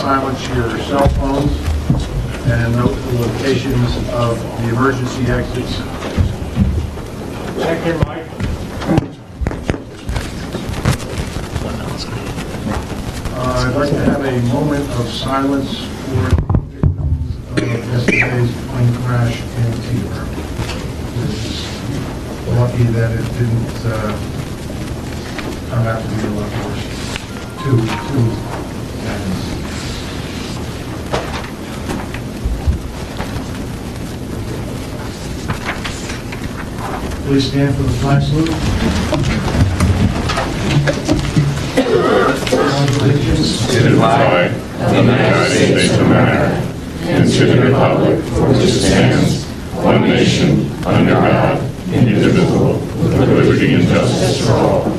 silence your cell phones and note the locations of the emergency exits. Check in, Mike. I'd like to have a moment of silence for the victims of yesterday's plane crash in Teterboro. It's lucky that it didn't turn out to be a lot worse. Two ends. Please stand for the flag salute. To the flag of the United States of America and to the republic for which it stands, one nation, under God, indivisible, with liberty and justice for all.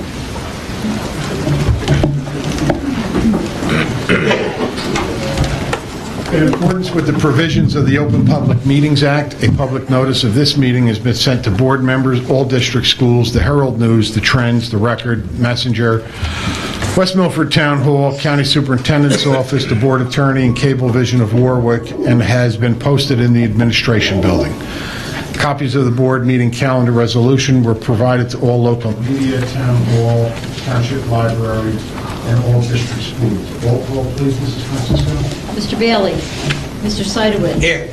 In accordance with the provisions of the Open Public Meetings Act, a public notice of this meeting has been sent to board members, all district schools, the Herald News, the Trends, the Record, Messenger, West Milford Town Hall, County Superintendent's Office, the Board Attorney, and Cablevision of Warwick, and has been posted in the Administration Building. Copies of the board meeting calendar resolution were provided to all local media, Town Hall, Township Library, and all district schools. Roll call, please, Mrs. Francisco. Mr. Bailey. Mr. Seidowitz. Here.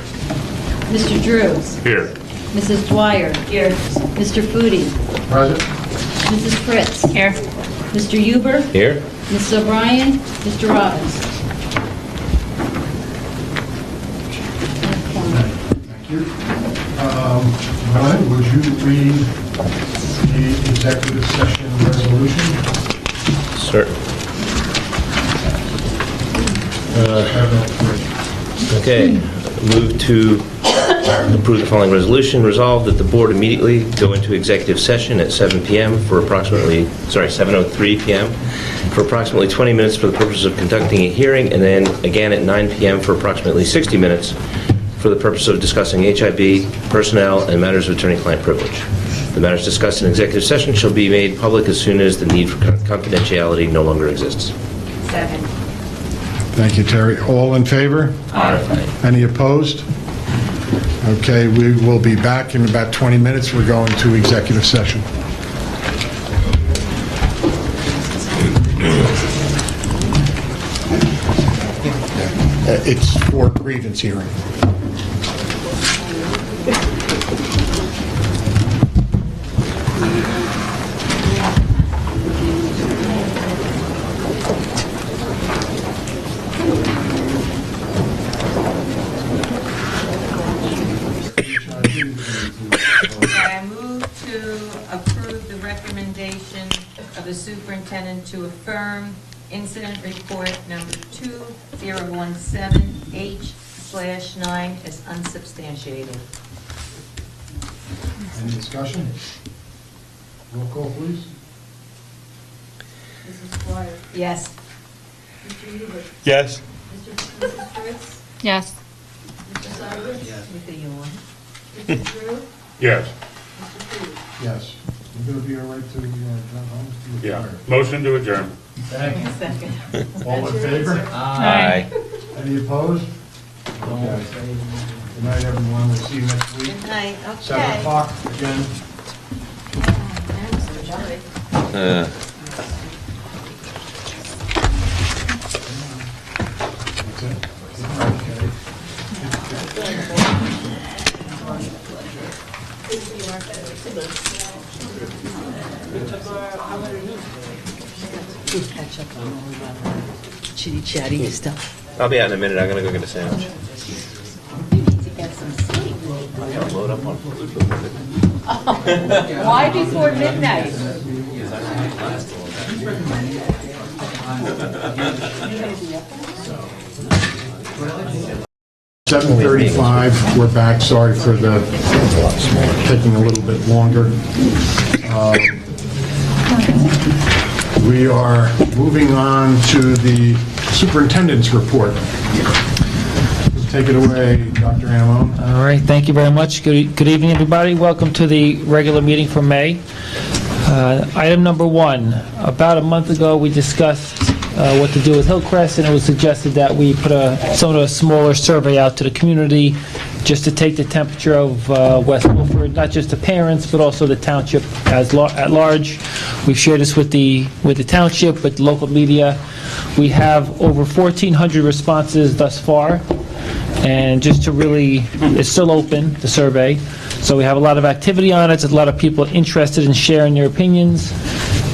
Mr. Drew. Here. Mrs. Dwyer. Here. Mr. Foodie. Present. Mrs. Fritz. Here. Mr. Huber. Here. Mrs. O'Brien. Mr. Robbins. Thank you. Glenn, would you read the executive session resolution? Certain. Okay. Move to approve the following resolution. Resolved that the board immediately go into executive session at 7 p.m. for approximately, 7:03 p.m. for approximately 20 minutes for the purpose of conducting a hearing, and then again at 9 p.m. for approximately 60 minutes for the purpose of discussing HIB, personnel, and matters of attorney-client privilege. The matters discussed in executive session shall be made public as soon as the need for confidentiality no longer exists. Second. Thank you, Terry. All in favor? Aye. Any opposed? Okay, we will be back in about 20 minutes. We're going to executive session. It's for grievance hearing. I move to approve the recommendation of the superintendent to affirm incident report number 2017H/9 as unsubstantiated. Any discussion? Roll call, please. Mrs. Dwyer. Yes. Mr. Huber. Yes. Mrs. Fritz. Yes. Mr. Seidowitz. With the yawn. Mr. Drew. Yes. Mr. Foodie. Yes. You're going to be all right to drive home? Yeah. Motion to adjourn. Thank you. Second. All in favor? Aye. Any opposed? Okay. Good night, everyone. We'll see you next week. Good night, 7 okay. o'clock again. That's it. Catch up on all chitty chatty stuff. I'll be out in a minute. I'm going to go get a sandwich. You need to get some sleep. I got to load up on food. Why before midnight? 7:35, we're back. Sorry for the taking a little bit longer. We are moving on to the superintendent's report. Take it away, Dr. Amon. All right, thank you very much. Good evening, everybody. Welcome to the regular meeting for May. Item number one, about a month ago, we discussed what to do with Hillcrest, and it was suggested that we put somewhat of a smaller survey out to the community just to take the temperature of West Milford, not just the parents, but also the township at large. We've shared this with the township, with the local media. We have over 1,400 responses thus far, and just to really, it's still open, the survey, so we have a lot of activity on it. There's a lot of people interested in sharing their opinions.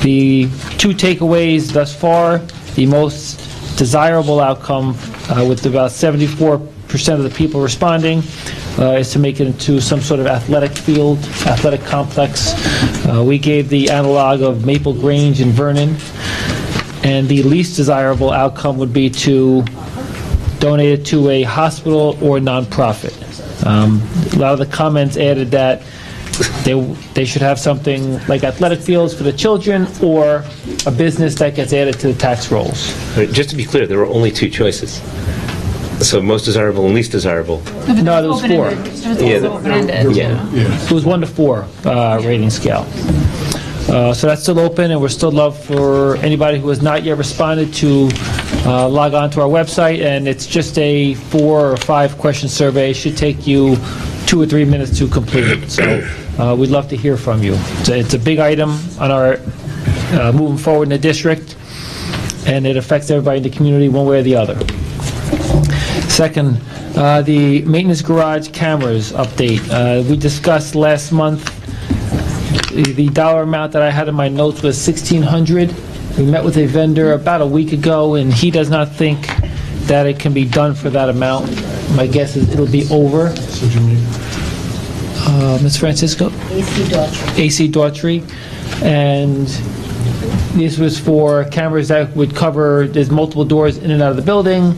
The two takeaways thus far: the most desirable outcome, with about 74% of the people responding, is to make it into some sort of athletic field, athletic complex. We gave the analog of Maple Grange in Vernon. And the least desirable outcome would be to donate it to a hospital or nonprofit. A lot of the comments added that they should have something like athletic fields for the children, or a business that gets added to the tax rolls. Just to be clear, there were only two choices. So most desirable and least desirable. No, there was four. Yeah. It was 1 to 4 rating scale. So that's still open, and we're still love for anybody who has not yet responded to log on to our website, and it's just a 4 or 5 question survey. It should take you 2 or 3 minutes to complete it. So we'd love to hear from you. It's a big item on our moving forward in the district, and it affects everybody in the community one way or the other. Second, the maintenance garage cameras update. We discussed last month the dollar amount that I had in my notes was $1,600. We met with a vendor about a week ago, and he does not think that it can be done for that amount. My guess is it'll be over. Ms. Francisco? AC Daughtry. And this was for cameras that would cover, there's multiple doors in and out of the building.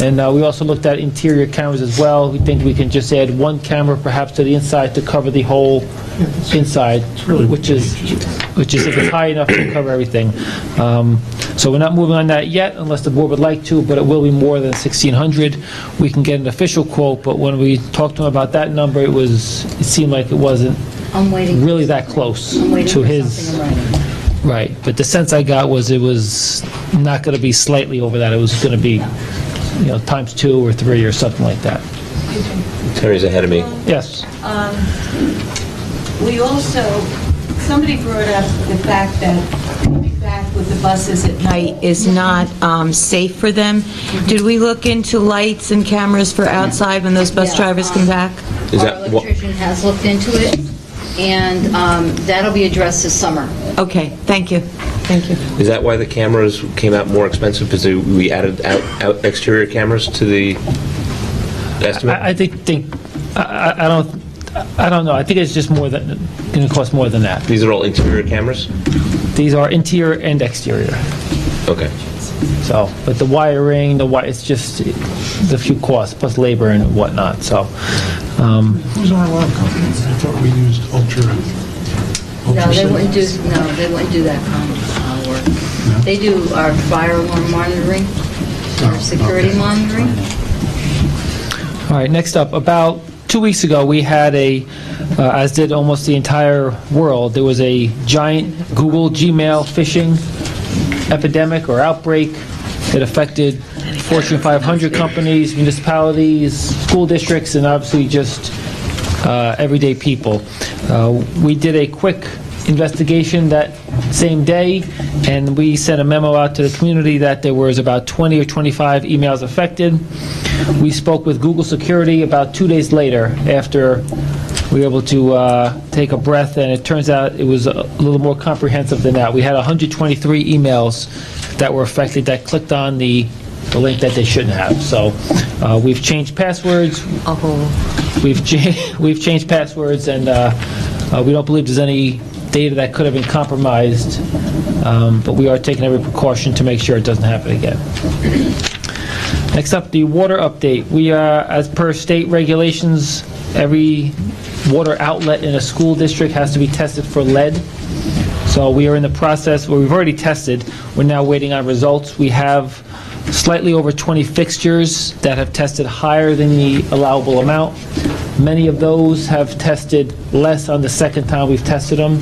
And we also looked at interior cameras as well. We think we can just add one camera perhaps to the inside to cover the whole inside, which is if it's high enough to cover everything. So we're not moving on that yet unless the board would like to, but it will be more than $1,600. We can get an official quote, but when we talked to him about that number, it seemed like it wasn't really that close to his. Right, but the sense I got was it was not going to be slightly over that. It was going to be, times 2 or 3 or something like that. Terry's ahead of me. Yes. We also, somebody brought up the fact that coming back with the buses at night is not safe for them. Did we look into lights and cameras for outside when those bus drivers come back? Our electrician has looked into it, and that'll be addressed this summer. Okay, thank you. Thank you. Is that why the cameras came out more expensive? Because we added out exterior cameras to the estimate? I don't know. I think it's just going to cost more than that. These are all interior cameras? These are interior and exterior. Okay. So, but the wiring, it's just the few costs plus labor and whatnot. So, Who's our alarm company? I thought we used Ultra. No, they wouldn't do that kind of work. No? They do our fire alarm monitoring, our security monitoring. all right. Next up, about 2 weeks ago, we had as did almost the entire world, there was a giant Google Gmail phishing epidemic or outbreak. It affected Fortune 500 companies, municipalities, school districts, and obviously just everyday people. We did a quick investigation that same day, and we sent a memo out to the community that there was about 20 or 25 emails affected. We spoke with Google Security about 2 days later after we were able to take a breath, and it turns out it was a little more comprehensive than that. We had 123 emails that were affected that clicked on the link that they shouldn't have. So we've changed passwords. We've changed passwords, and we don't believe there's any data that could have been compromised, but we are taking every precaution to make sure it doesn't happen again. Next up, the water update. We are, as per state regulations, every water outlet in a school district has to be tested for lead. So we are in the process where we've already tested. We're now waiting on results. We have slightly over 20 fixtures that have tested higher than the allowable amount. Many of those have tested less on the second time we've tested them.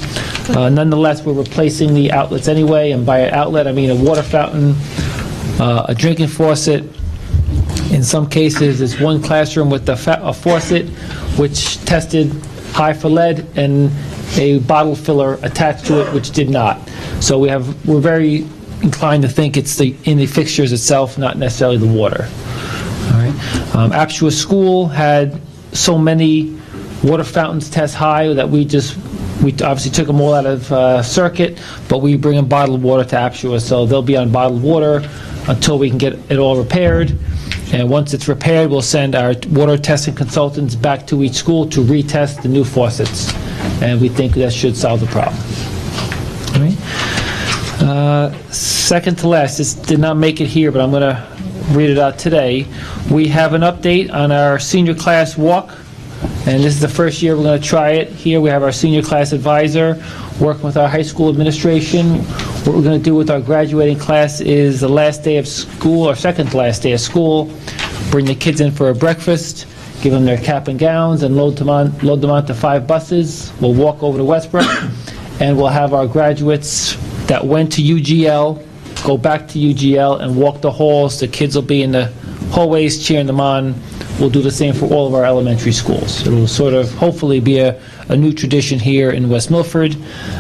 Nonetheless, we're replacing the outlets anyway, and by an outlet I mean a water fountain A drinking faucet, in some cases, is one classroom with a faucet which tested high for lead and a bottle filler attached to it which did not. So we're very inclined to think it's in the fixtures itself, not necessarily the water. All right. Aptua School had so many water fountains test high that we obviously took them all out of circuit, but we bring in bottled water to Aptua, so they'll be on bottled water until we can get it all repaired. And once it's repaired, we'll send our water testing consultants back to each school to retest the new faucets. And we think that should solve the problem. All right. Second to last, this did not make it here, but I'm going to read it out today. We have an update on our senior class walk, and this is the first year we're going to try it. Here we have our senior class advisor working with our high school administration. What we're going to do with our graduating class is the last day of school, or second to last day of school, bring the kids in for a breakfast, give them their cap and gowns, and load them onto 5 buses. We'll walk over to Westbrook, and we'll have our graduates that went to UGL go back to UGL and walk the halls. The kids will be in the hallways cheering them on. We'll do the same for all of our elementary schools. It will sort of hopefully be a new tradition here in West Milford.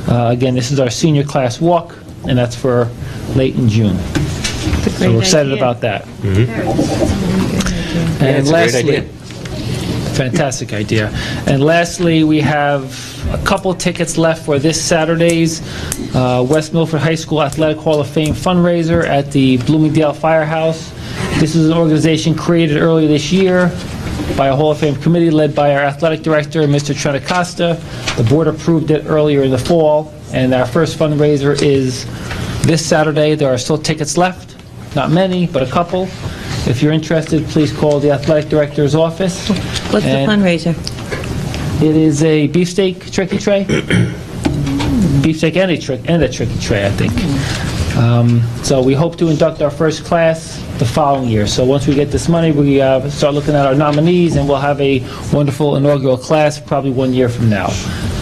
Again, this is our senior class walk, and that's for late in June. So we're excited about that. And it's a great idea. Fantastic idea. And lastly, we have a couple tickets left for this Saturday's West Milford High School Athletic Hall of Fame fundraiser at the Bloomingdale Firehouse. This is an organization created earlier this year by a Hall of Fame committee led by our athletic director, Mr. Trentacosta. The board approved it earlier in the fall, and our first fundraiser is this Saturday. There are still tickets left. Not many, but a couple. If you're interested, please call the athletic director's office. What's the fundraiser? It is a beefsteak turkey tray. Beefsteak and a turkey tray, I think. So we hope to induct our first class the following year. So once we get this money, we start looking at our nominees, and we'll have a wonderful inaugural class probably 1 year from now.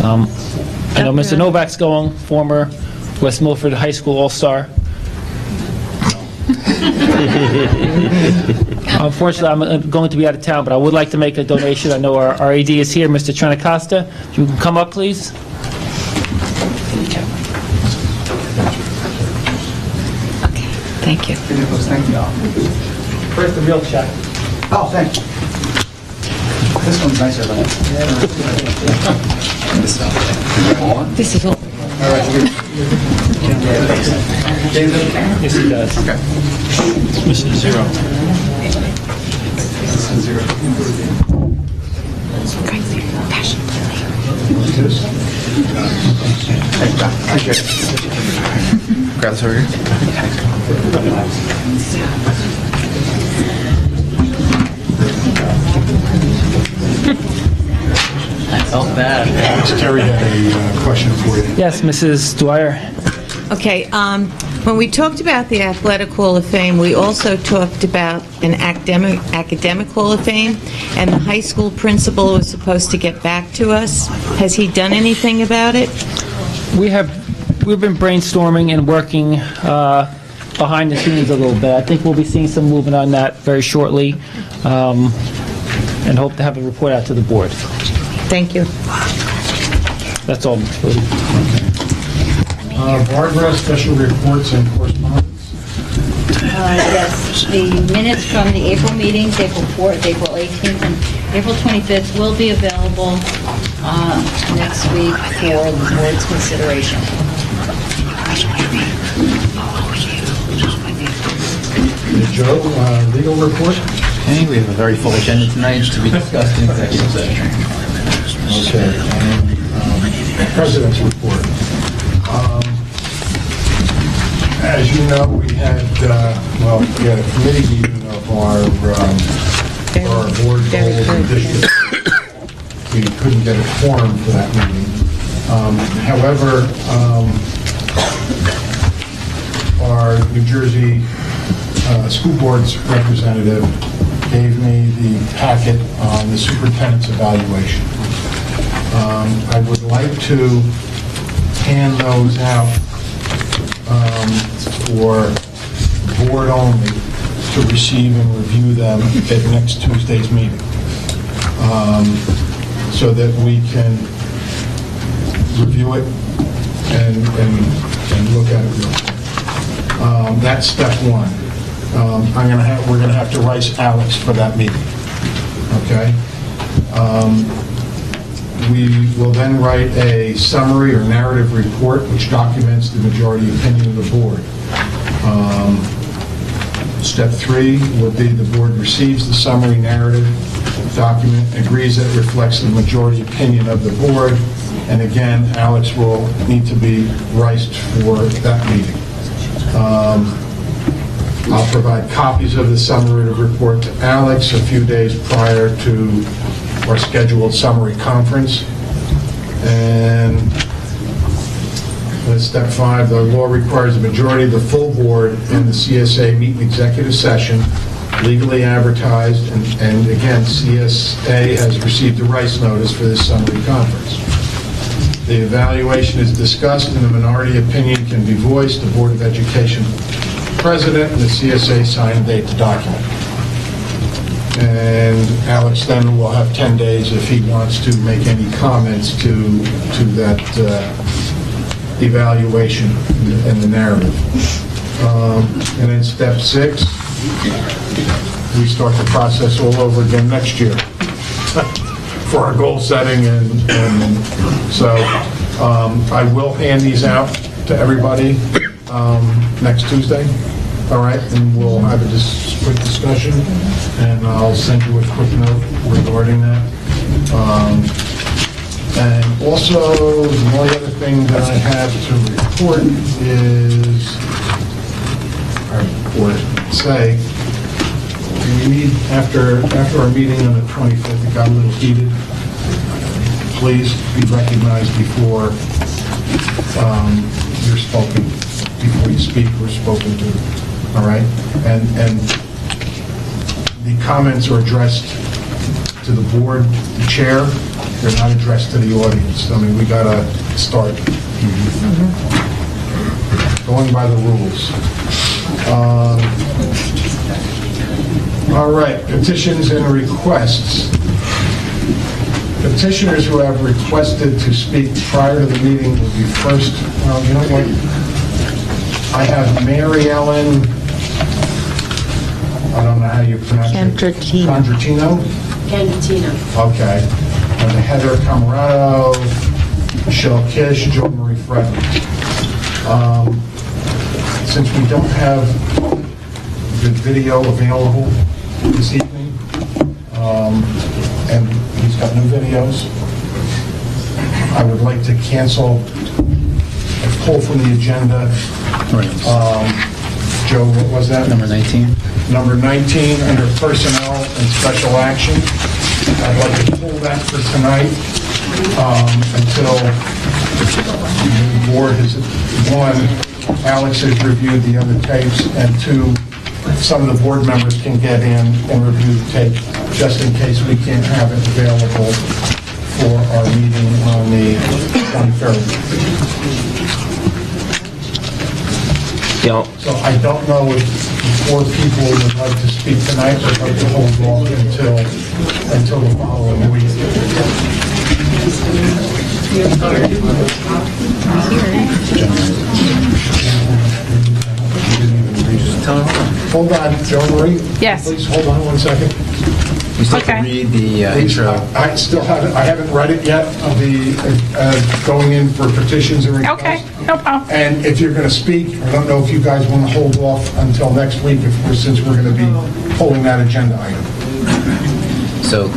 I know Mr. Novak's going, former West Milford High School All-Star. Unfortunately, I'm going to be out of town, but I would like to make a donation. I know our AD is here, Mr. Trentacosta. If you can come up, please. Okay, thank you. Thank you. First, the real check. Oh, thank you. This one's nicer than it. This is all. Yes, he does. Okay. Mr. Zero. Thank you. Grab this over here. Terry had a question for you. Yes, Mrs. Dwyer. Okay, when we talked about the Athletic Hall of Fame, we also talked about an academic Hall of Fame, and the high school principal was supposed to get back to us. Has he done anything about it? We've been brainstorming and working behind the scenes a little bit. I think we'll be seeing some movement on that very shortly, and hope to have a report out to the board. Thank you. That's all, Ms. Foote. Barbara, special reports and correspondence. Yes, the minutes from the April meetings, April 4th, April 18th, and April 25th will be available next week for the board's consideration. Joe, legal report? Okay, we have a very full agenda tonight to be discussed in executive session. Okay. President's report. As you know, we had a committee meeting of our board goals and district. We couldn't get a quorum for that meeting. However, our New Jersey school board's representative gave me the packet on the superintendent's evaluation. I would like to hand those out for the board only to receive and review them at next Tuesday's meeting, so that we can review it and look at it real quick. That's step one. We're gonna have to write Alex for that meeting, okay? We will then write a summary or narrative report which documents the majority opinion of the board. Step three will be the board receives the summary narrative document, agrees that it reflects the majority opinion of the board, and again, Alex will need to be riced for that meeting. I'll provide copies of the summary report to Alex a few days prior to our scheduled summary conference. And step five, the law requires a majority of the full board and the CSA meet in executive session, legally advertised, and again, CSA has received a rights notice for this summary conference. The evaluation is discussed and the minority opinion can be voiced. The Board of Education President and the CSA sign and date the document. And Alex then will have 10 days if he wants to make any comments to that evaluation and the narrative. And then step six, we start the process all over again next year for our goal setting, and so I will hand these out to everybody next Tuesday, all right, and we'll have a quick discussion, and I'll send you a quick note regarding that. And also, the only other thing that I have to report is, or say, we need, after our meeting on the 25th, it got a little heated. Please be recognized before you're spoken, before you speak or spoken to, all right? And the comments are addressed to the board, the chair. They're not addressed to the audience. I mean, we gotta start going by the rules. All right, petitions and requests. Petitioners who have requested to speak prior to the meeting will be first. You know what? I have Mary Ellen, I don't know how you pronounce it. Condratino? Canditino. Okay. And Heather Camarado, Michelle Kish, Joe Marie Frederick. Since we don't have the video available this evening, and he's got new videos, I would like to cancel a pull from the agenda. Joe, what was that? Number 19. Number 19, under personnel and special action. I'd like to pull that for tonight until the board has, one, Alex has reviewed the other tapes, and two, some of the board members can get in and review the tape, just in case we can't have it available for our meeting on the 23rd. Yeah, So I don't know if the four people would like to speak tonight or like to hold off until the following week. Hold on, Joe Marie. Yes. Please hold on one second. We still have to Okay. read the intro. I still haven't, I haven't read it yet, going in for petitions and requests. Okay, no problem. And if you're going to speak, I don't know if you guys want to hold off until next week, since we're going to be pulling that agenda item. So,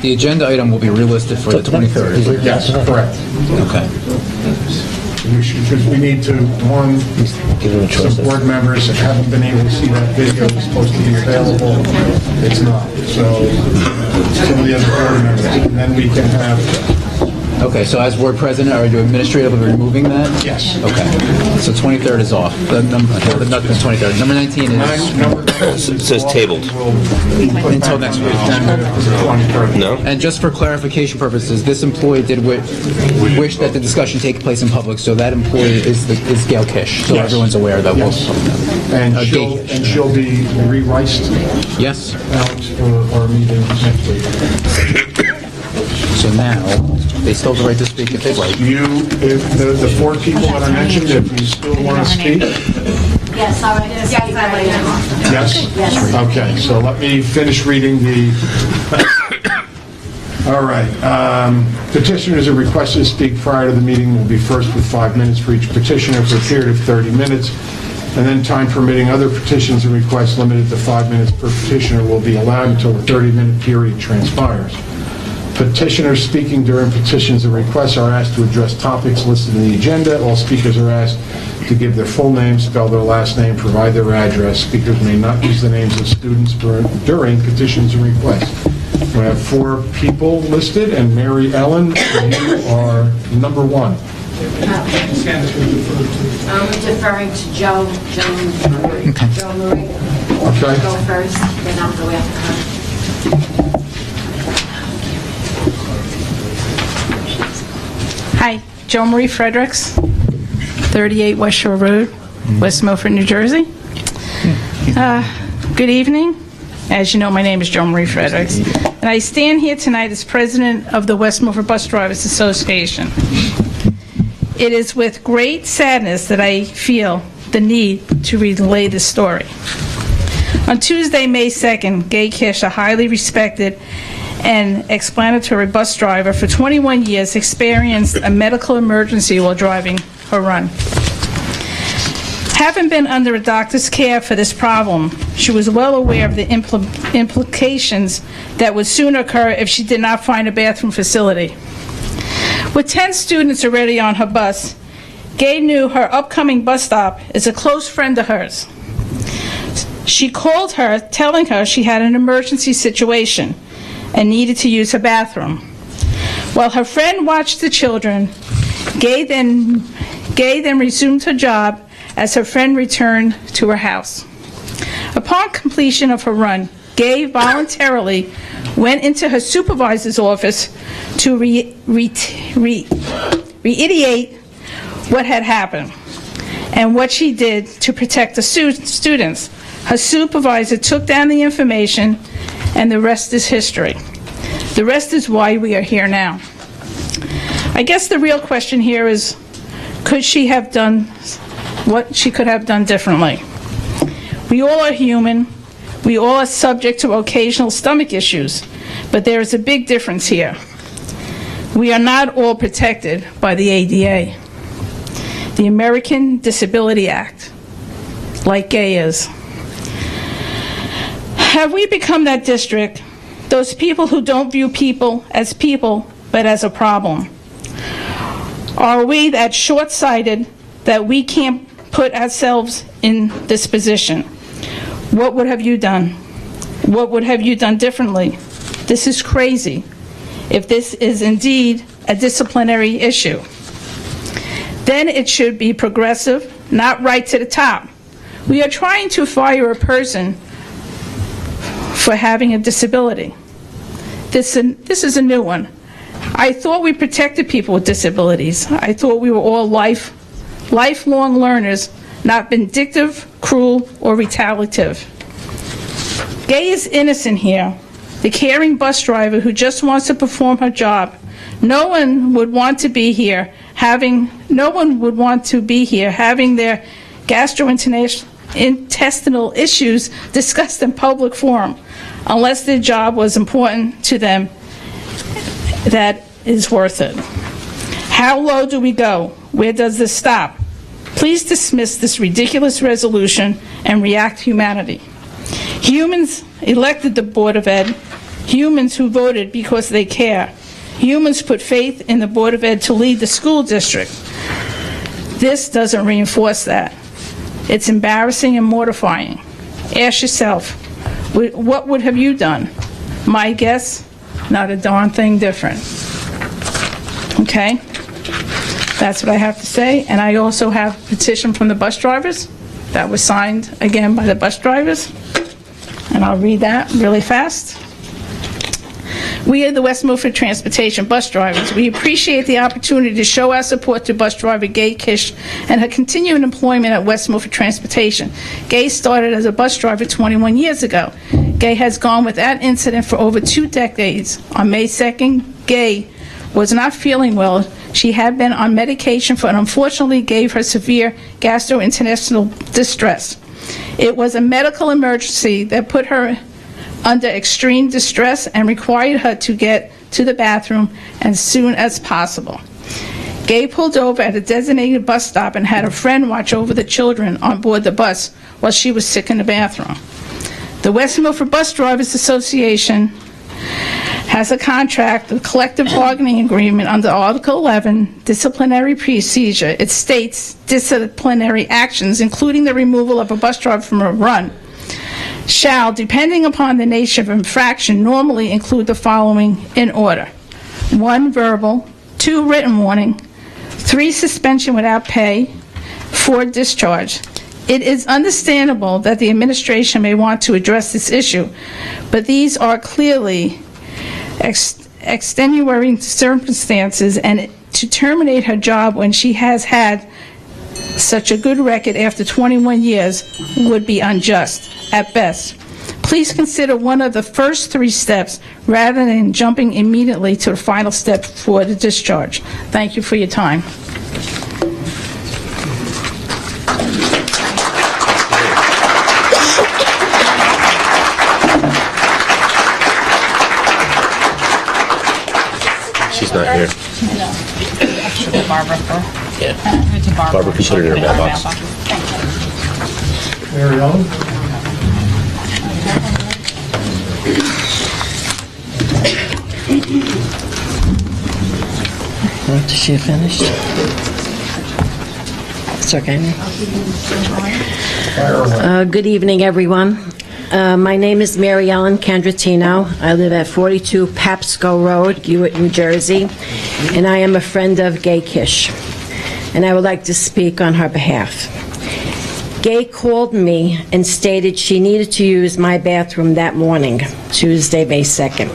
the agenda item will be relisted for the 23rd. Yes, correct. Okay. Because we need to, one, some board members that haven't been able to see that video is supposed to be available. It's not. So, some of the other board members, and then we can have Okay, so as board president, are you administratively removing that? Yes. Okay, so 23rd is off. Not the 23rd. Number 19 is It says tabled. until next week. No? And just for clarification purposes, this employee did wish that the discussion take place in public, so that employee is Gail Kish, so Yes. everyone's aware that we'll... And Gail Kish. she'll be re-riced, Yes, Alex, for our meeting next week. so now, they still have the right to speak if they'd like. If the four people that I mentioned, if you still want to speak? Yes, all right. Yes, I like that. Yes? Yes. Okay, so let me finish reading the... All right. Petitioners are requested to speak prior to the meeting will be first with 5 minutes for each petitioner for a period of 30 minutes, and then time permitting, other petitions and requests limited to 5 minutes per petitioner will be allowed until the 30-minute period transpires. Petitioners speaking during petitions and requests are asked to address topics listed in the agenda. All speakers are asked to give their full name, spell their last name, provide their address. Speakers may not use the names of students during petitions and requests. We have 4 people listed, and Mary Ellen, you are number 1. I'm deferring to Joe Marie. Okay. Go first, then I'll go after her. Hi, Joe Marie Fredericks, 38 West Shore Road, West Milford, New Jersey. Good evening. As you know, my name is Joe Marie Fredericks, and I stand here tonight as president of the West Milford Bus Drivers Association. It is with great sadness that I feel the need to relay this story. On Tuesday, May 2nd, Gay Kish, a highly respected and explanatory bus driver for 21 years, experienced a medical emergency while driving her run. Having been under a doctor's care for this problem, she was well aware of the implications that would soon occur if she did not find a bathroom facility. With 10 students already on her bus, Gay knew her upcoming bus stop is a close friend of hers. She called her, telling her she had an emergency situation and needed to use her bathroom. While her friend watched the children, Gay then resumed her job as her friend returned to her house. Upon completion of her run, Gay voluntarily went into her supervisor's office to reiterate what had happened and what she did to protect the students. Her supervisor took down the information, and the rest is history. The rest is why we are here now. I guess the real question here is, could she have done what she could have done differently? We all are human. We all are subject to occasional stomach issues, but there is a big difference here. We are not all protected by the ADA, the American Disability Act, like Gay is. Have we become that district, those people who don't view people, but as a problem? Are we that short-sighted that we can't put ourselves in this position? What would have you done? What would have you done differently? This is crazy. If this is indeed a disciplinary issue, then it should be progressive, not right to the top. We are trying to fire a person for having a disability. This is a new one. I thought we protected people with disabilities. I thought we were all lifelong learners, not vindictive, cruel, or retaliative. Gay is innocent here, the caring bus driver who just wants to perform her job. No one would want to be here having their gastrointestinal issues discussed in public forum, unless their job was important to them. That is worth it. How low do we go? Where does this stop? Please dismiss this ridiculous resolution and react to humanity. Humans elected the Board of Ed, humans who voted because they care. Humans put faith in the Board of Ed to lead the school district. This doesn't reinforce that. It's embarrassing and mortifying. Ask yourself, what would have you done? My guess, not a darn thing different. Okay? That's what I have to say. And I also have a petition from the bus drivers that was signed, again, by the bus drivers. And I'll read that really fast. We are the West Milford Transportation bus drivers. We appreciate the opportunity to show our support to bus driver Gay Kish and her continued employment at West Milford Transportation. Gay started as a bus driver 21 years ago. Gay has gone without incident for over 2 decades. On May 2nd, Gay was not feeling well. She had been on medication and unfortunately gave her severe gastrointestinal distress. It was a medical emergency that put her under extreme distress and required her to get to the bathroom as soon as possible. Gay pulled over at a designated bus stop and had a friend watch over the children on board the bus while she was sick in the bathroom. The West Milford Bus Drivers Association has a contract, a collective bargaining agreement under Article 11, disciplinary procedure. It states disciplinary actions, including the removal of a bus driver from a run, shall, depending upon the nature of infraction, normally include the following in order: 1, verbal; 2, written warning; 3, suspension without pay; 4, discharge. It is understandable that the administration may want to address this issue, but these are clearly extenuating circumstances, and to terminate her job when she has had such a good record after 21 years would be unjust at best. Please consider one of the first 3 steps rather than jumping immediately to the final step for the discharge. Thank you for your time. She's not here. Actually, Barbara for. Yeah. To Barbara. Barbara can put it in her mailbox. Mary Ellen? Is she finished? It's okay. Good evening, everyone. My name is Mary Ellen Candratino. I live at 42 Papsco Road, Hewitt, New Jersey, and I am a friend of Gay Kish, and I would like to speak on her behalf. Gay called me and stated she needed to use my bathroom that morning, Tuesday, May 2nd,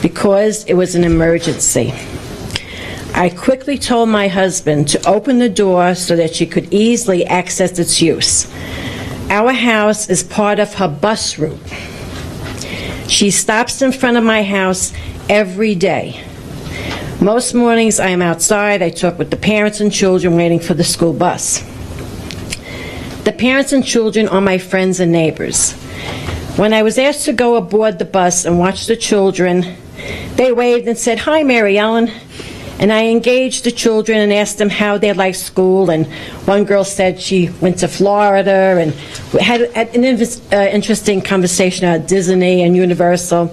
because it was an emergency. I quickly told my husband to open the door so that she could easily access its use. Our house is part of her bus route. She stops in front of my house every day. Most mornings I am outside, I talk with the parents and children waiting for the school bus. The parents and children are my friends and neighbors. When I was asked to go aboard the bus and watch the children, they waved and said, "Hi, Mary Ellen." And I engaged the children and asked them how they liked school, and one girl said she went to Florida, and we had an interesting conversation about Disney and Universal.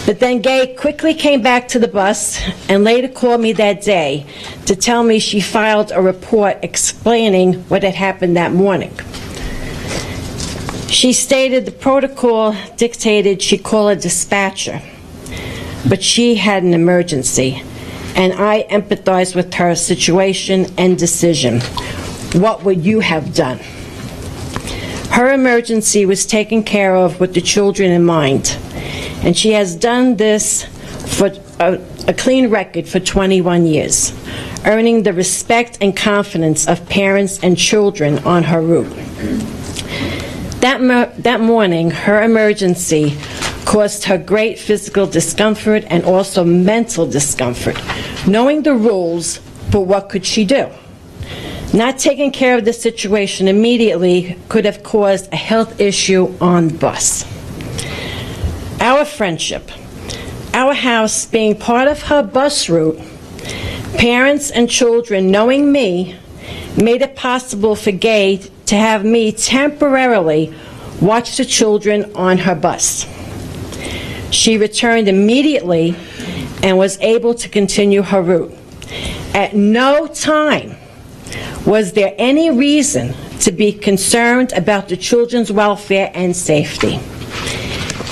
But then Gay quickly came back to the bus and later called me that day to tell me she filed a report explaining what had happened that morning. She stated the protocol dictated she call a dispatcher, but she had an emergency, and I empathized with her situation and decision. What would you have done? Her emergency was taken care of with the children in mind, and she has done this for a clean record for 21 years, earning the respect and confidence of parents and children on her route. That morning, her emergency caused her great physical discomfort and also mental discomfort, knowing the rules, but what could she do? Not taking care of the situation immediately could have caused a health issue on the bus. Our friendship, our house being part of her bus route, parents and children knowing me, made it possible for Gay to have me temporarily watch the children on her bus. She returned immediately and was able to continue her route. At no time was there any reason to be concerned about the children's welfare and safety.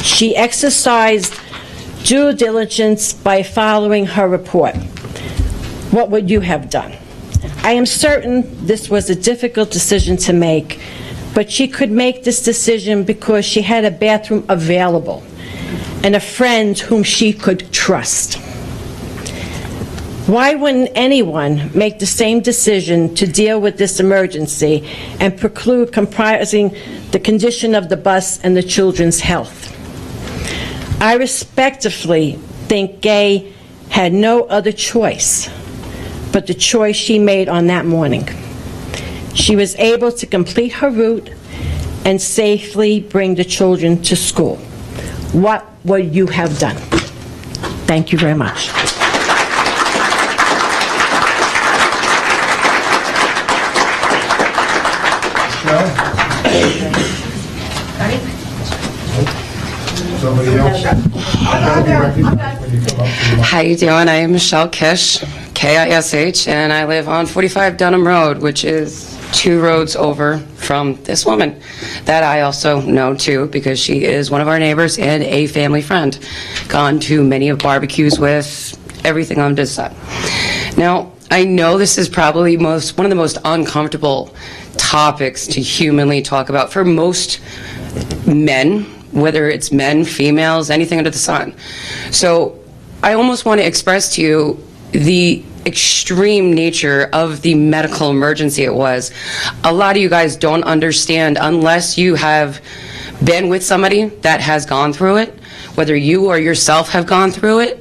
She exercised due diligence by following her report. what would you have done? I am certain this was a difficult decision to make, but she could make this decision because she had a bathroom available and a friend whom she could trust. Why wouldn't anyone make the same decision to deal with this emergency and preclude comprising the condition of the bus and the children's health? I respectfully think Gay had no other choice but the choice she made on that morning. She was able to complete her route and safely bring the children to school. What would you have done? Thank you very much. Somebody else? How you doing? I am Michelle Kish, K-I-S-H, and I live on 45 Dunham Road, which is 2 roads over from this woman that I also know too, because she is one of our neighbors and a family friend. Gone to many of barbecues with, everything on this side. Now, I know this is probably one of the most uncomfortable topics to humanly talk about for most men, whether it's men, females, anything under the sun. So I almost want to express to you the extreme nature of the medical emergency it was. A lot of you guys don't understand unless you have been with somebody that has gone through it, whether you or yourself have gone through it.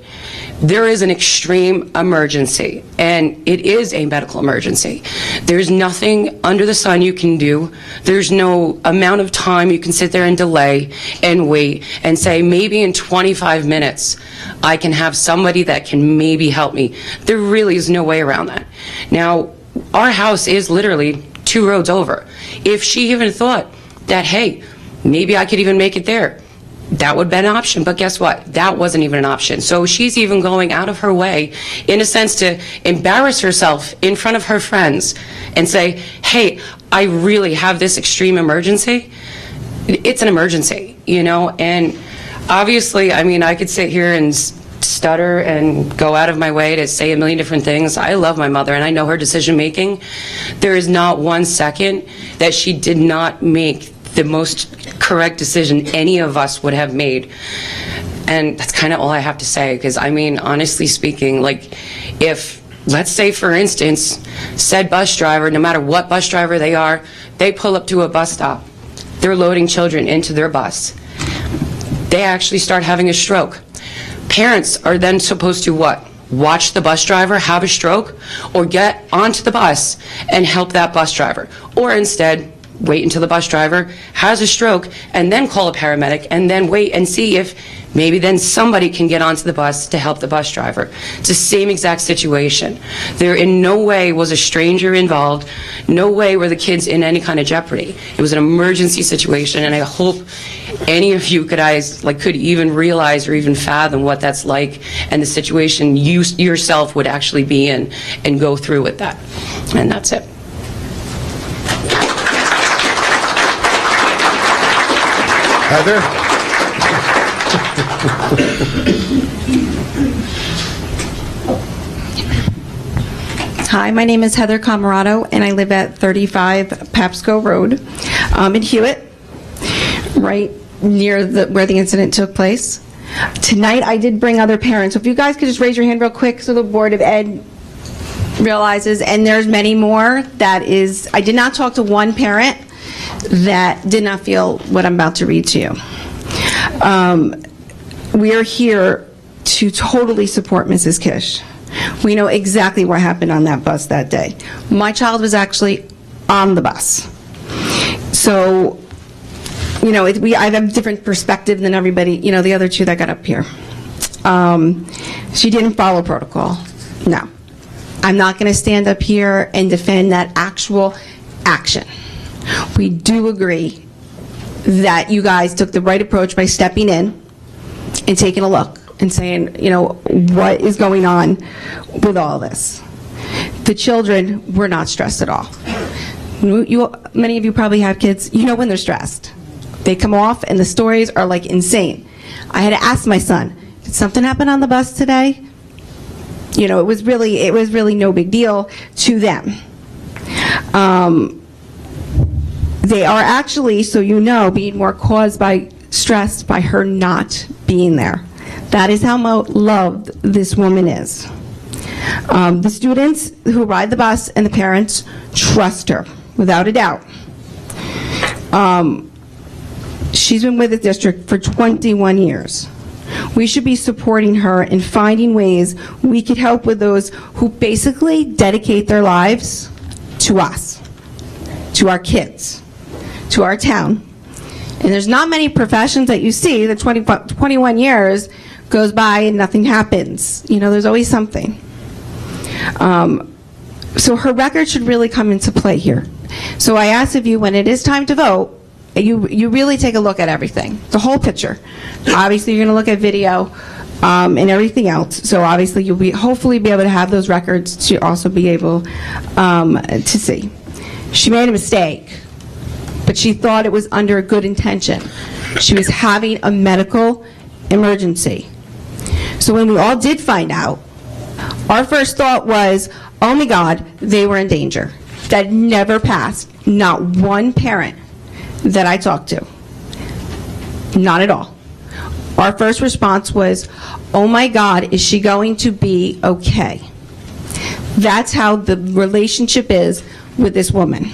There is an extreme emergency, and it is a medical emergency. There's nothing under the sun you can do. There's no amount of time you can sit there and delay and wait and say, maybe in 25 minutes I can have somebody that can maybe help me. There really is no way around that. Now, our house is literally 2 roads over. If she even thought that, hey, maybe I could even make it there, that would have been an option, but guess what? That wasn't even an option. So she's even going out of her way, in a sense, to embarrass herself in front of her friends and say, hey, I really have this extreme emergency. It's an emergency, you know? And obviously, I mean, I could sit here and stutter and go out of my way to say a million different things. I love my mother, and I know her decision making. There is not 1 second that she did not make the most correct decision any of us would have made. And that's kind of all I have to say, because I mean, honestly speaking, like, if, let's say for instance, said bus driver, no matter what bus driver they are, they pull up to a bus stop, they're loading children into their bus, they actually start having a stroke. Parents are then supposed to what? Watch the bus driver have a stroke, or get onto the bus and help that bus driver, or instead wait until the bus driver has a stroke and then call a paramedic and then wait and see if maybe then somebody can get onto the bus to help the bus driver. It's the same exact situation. There in no way was a stranger involved, no way were the kids in any kind of jeopardy. It was an emergency situation, and I hope any of you could even realize or even fathom what that's like and the situation you yourself would actually be in and go through with that. And that's it. Heather? Hi, my name is Heather Camarado, and I live at 35 Papsco Road in Hewitt, right near where the incident took place. Tonight, I did bring other parents. So if you guys could just raise your hand real quick so the Board of Ed realizes, and there's many more, I did not talk to one parent that did not feel what I'm about to read to you. We are here to totally support Mrs. Kish. We know exactly what happened on that bus that day. My child was actually on the bus. So, you know, I have a different perspective than everybody, you know, the other two that got up here. She didn't follow protocol. No. I'm not going to stand up here and defend that actual action. We do agree that you guys took the right approach by stepping in and taking a look and saying, you know, what is going on with all this? The children were not stressed at all. Many of you probably have kids, you know when they're stressed. They come off and the stories are like insane. I had to ask my son, did something happen on the bus today? You know, it was really no big deal to them. They are actually, so you know, being more stressed by her not being there. That is how loved this woman is. The students who ride the bus and the parents trust her, without a doubt. She's been with the district for 21 years. We should be supporting her and finding ways we could help with those who basically dedicate their lives to us, to our kids, to our town. And there's not many professions that you see that 21 years goes by and nothing happens. You know, there's always something. So her record should really come into play here. So I ask of you, when it is time to vote, you really take a look at everything, the whole picture. Obviously, you're going to look at video and everything else. So obviously, you'll hopefully be able to have those records to also be able to see. She made a mistake, but she thought it was under a good intention. She was having a medical emergency. So when we all did find out, our first thought was, oh my God, they were in danger. That never passed. Not one parent that I talked to. Not at all. Our first response was, oh my God, is she going to be okay? That's how the relationship is with this woman.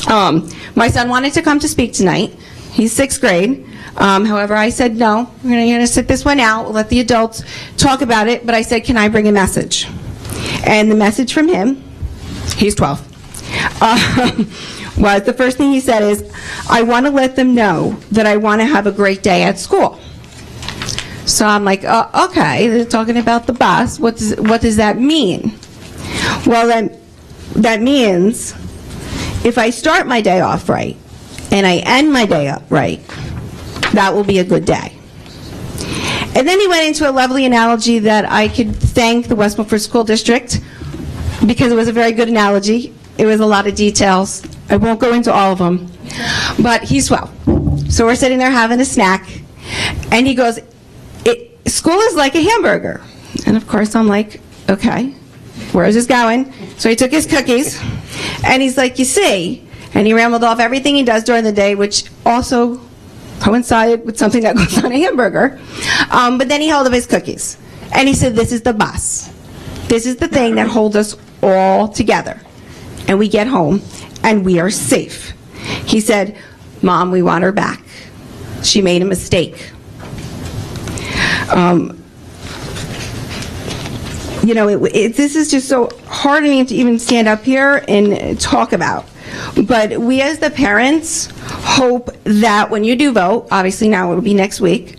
My son wanted to come to speak tonight. He's 6th grade. However, I said, no, we're going to sit this one out. We'll let the adults talk about it. But I said, can I bring a message? And the message from him, he's 12, was the first thing he said is, I want to let them know that I want to have a great day at school. So I'm like, okay, they're talking about the bus. What does that mean? Well, then that means if I start my day off right and I end my day up right, that will be a good day. And then he went into a lovely analogy that I could thank the West Milford School District, because it was a very good analogy. It was a lot of details. I won't go into all of them. But he's 12. So we're sitting there having a snack, and he goes, school is like a hamburger. And of course I'm like, okay, where is this going? So he took his cookies, and he's like, you see, and he rambled off everything he does during the day, which also coincided with something that goes on a hamburger. But then he held up his cookies, and he said, this is the bus. This is the thing that holds us all together. And we get home, and we are safe. He said, Mom, we want her back. She made a mistake. You know, this is just so hard for me to even stand up here and talk about. But we as the parents hope that when you do vote, obviously now it'll be next week,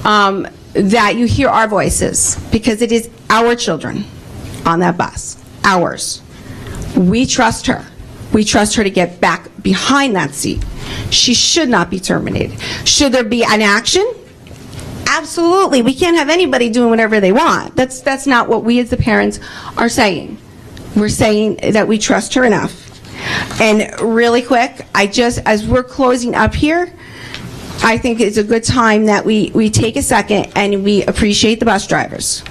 that you hear our voices, because it is our children on that bus, ours. We trust her. We trust her to get back behind that seat. She should not be terminated. Should there be an action? Absolutely. We can't have anybody doing whatever they want. That's not what we as the parents are saying. We're saying that we trust her enough. And really quick, as we're closing up here, I think it's a good time that we take a second and we appreciate the bus drivers.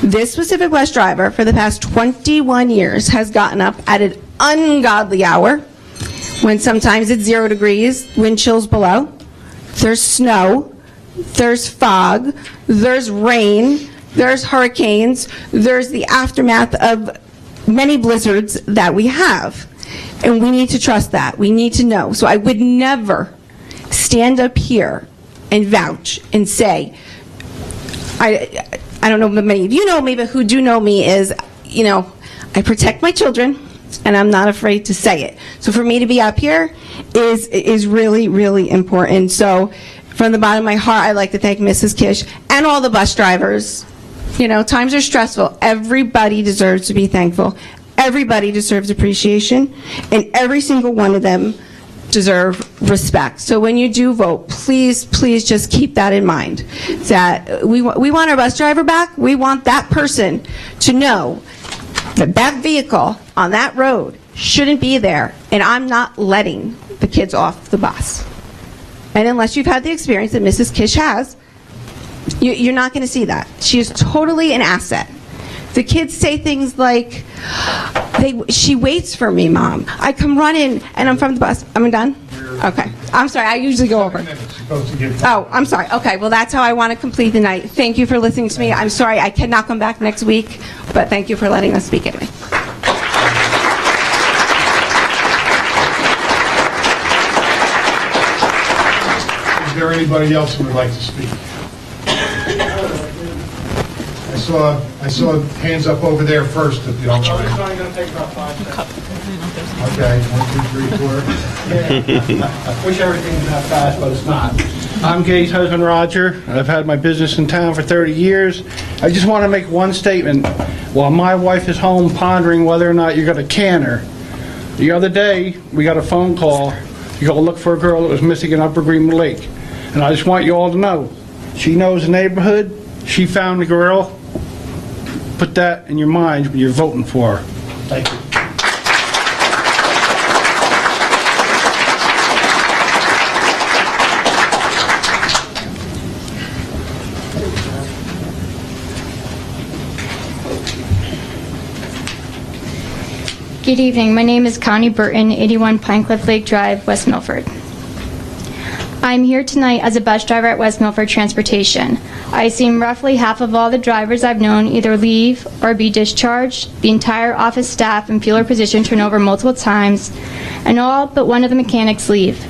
This specific bus driver for the past 21 years has gotten up at an ungodly hour when sometimes it's 0 degrees, wind chills below, there's snow, there's fog, there's rain, there's hurricanes, there's the aftermath of many blizzards that we have. And we need to trust that. We need to know. So I would never stand up here and vouch and say, I don't know if many of you know me, but who do know me is, you know, I protect my children, and I'm not afraid to say it. So for me to be up here is really, really important. So from the bottom of my heart, I'd like to thank Mrs. Kish and all the bus drivers. You know, times are stressful. Everybody deserves to be thankful. Everybody deserves appreciation, and every single one of them deserve respect. So when you do vote, please, please just keep that in mind, that we want our bus driver back. We want that person to know that that vehicle on that road shouldn't be there, and I'm not letting the kids off the bus. And unless you've had the experience that Mrs. Kish has, you're not going to see that. She is totally an asset The kids say things like, she waits for me, Mom. I come running, and I'm from the bus. Am I done? Okay. I'm sorry, I usually go over. Oh, I'm sorry. Okay, well, that's how I want to complete the night. Thank you for listening to me. I'm sorry I cannot come back next week, but thank you for letting us speak anyway. Is there anybody else who would like to speak? I saw hands up over there first, if you don't mind. It's only going to take about 5 seconds. Okay, 1, 2, 3, 4. I wish everything was that fast, but it's not. I'm Gay's husband, Roger. I've had my business in town for 30 years. I just want to make one statement. While my wife is home pondering whether or not you're going to can her, the other day, we got a phone call. You go look for a girl that was missing in Upper Greenwood Lake. And I just want you all to know, she knows the neighborhood. She found the girl. Put that in your mind when you're voting for her. Thank you. Good evening. My name is Connie Burton, 81 Pinecliff Lake Drive, West Milford. I'm here tonight as a bus driver at West Milford Transportation. I've seen roughly half of all the drivers I've known either leave or be discharged, the entire office staff and fueler position turn over multiple times, and all but one of the mechanics leave.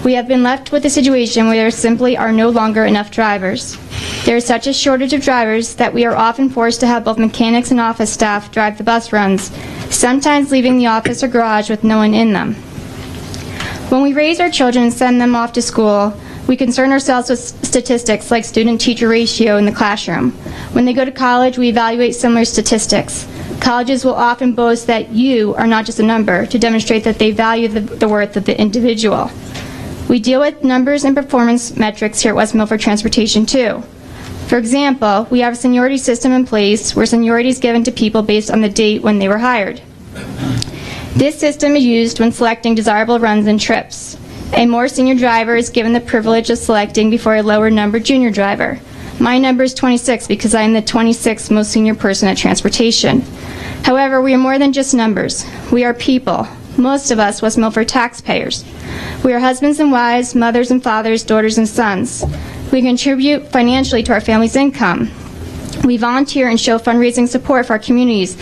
We have been left with a situation where there simply are no longer enough drivers. There is such a shortage of drivers that we are often forced to have both mechanics and office staff drive the bus runs, sometimes leaving the office or garage with no one in them. When we raise our children and send them off to school, we concern ourselves with statistics like student-teacher ratio in the classroom. When they go to college, we evaluate similar statistics. Colleges will often boast that you are not just a number to demonstrate that they value the worth of the individual. We deal with numbers and performance metrics here at West Milford Transportation too. For example, we have a seniority system in place where seniority is given to people based on the date when they were hired. This system is used when selecting desirable runs and trips. A more senior driver is given the privilege of selecting before a lower numbered junior driver. My number is 26 because I am the 26th most senior person at transportation. However, we are more than just numbers. We are people. Most of us West Milford taxpayers. We are husbands and wives, mothers and fathers, daughters and sons. We contribute financially to our family's income. We volunteer and show fundraising support for our communities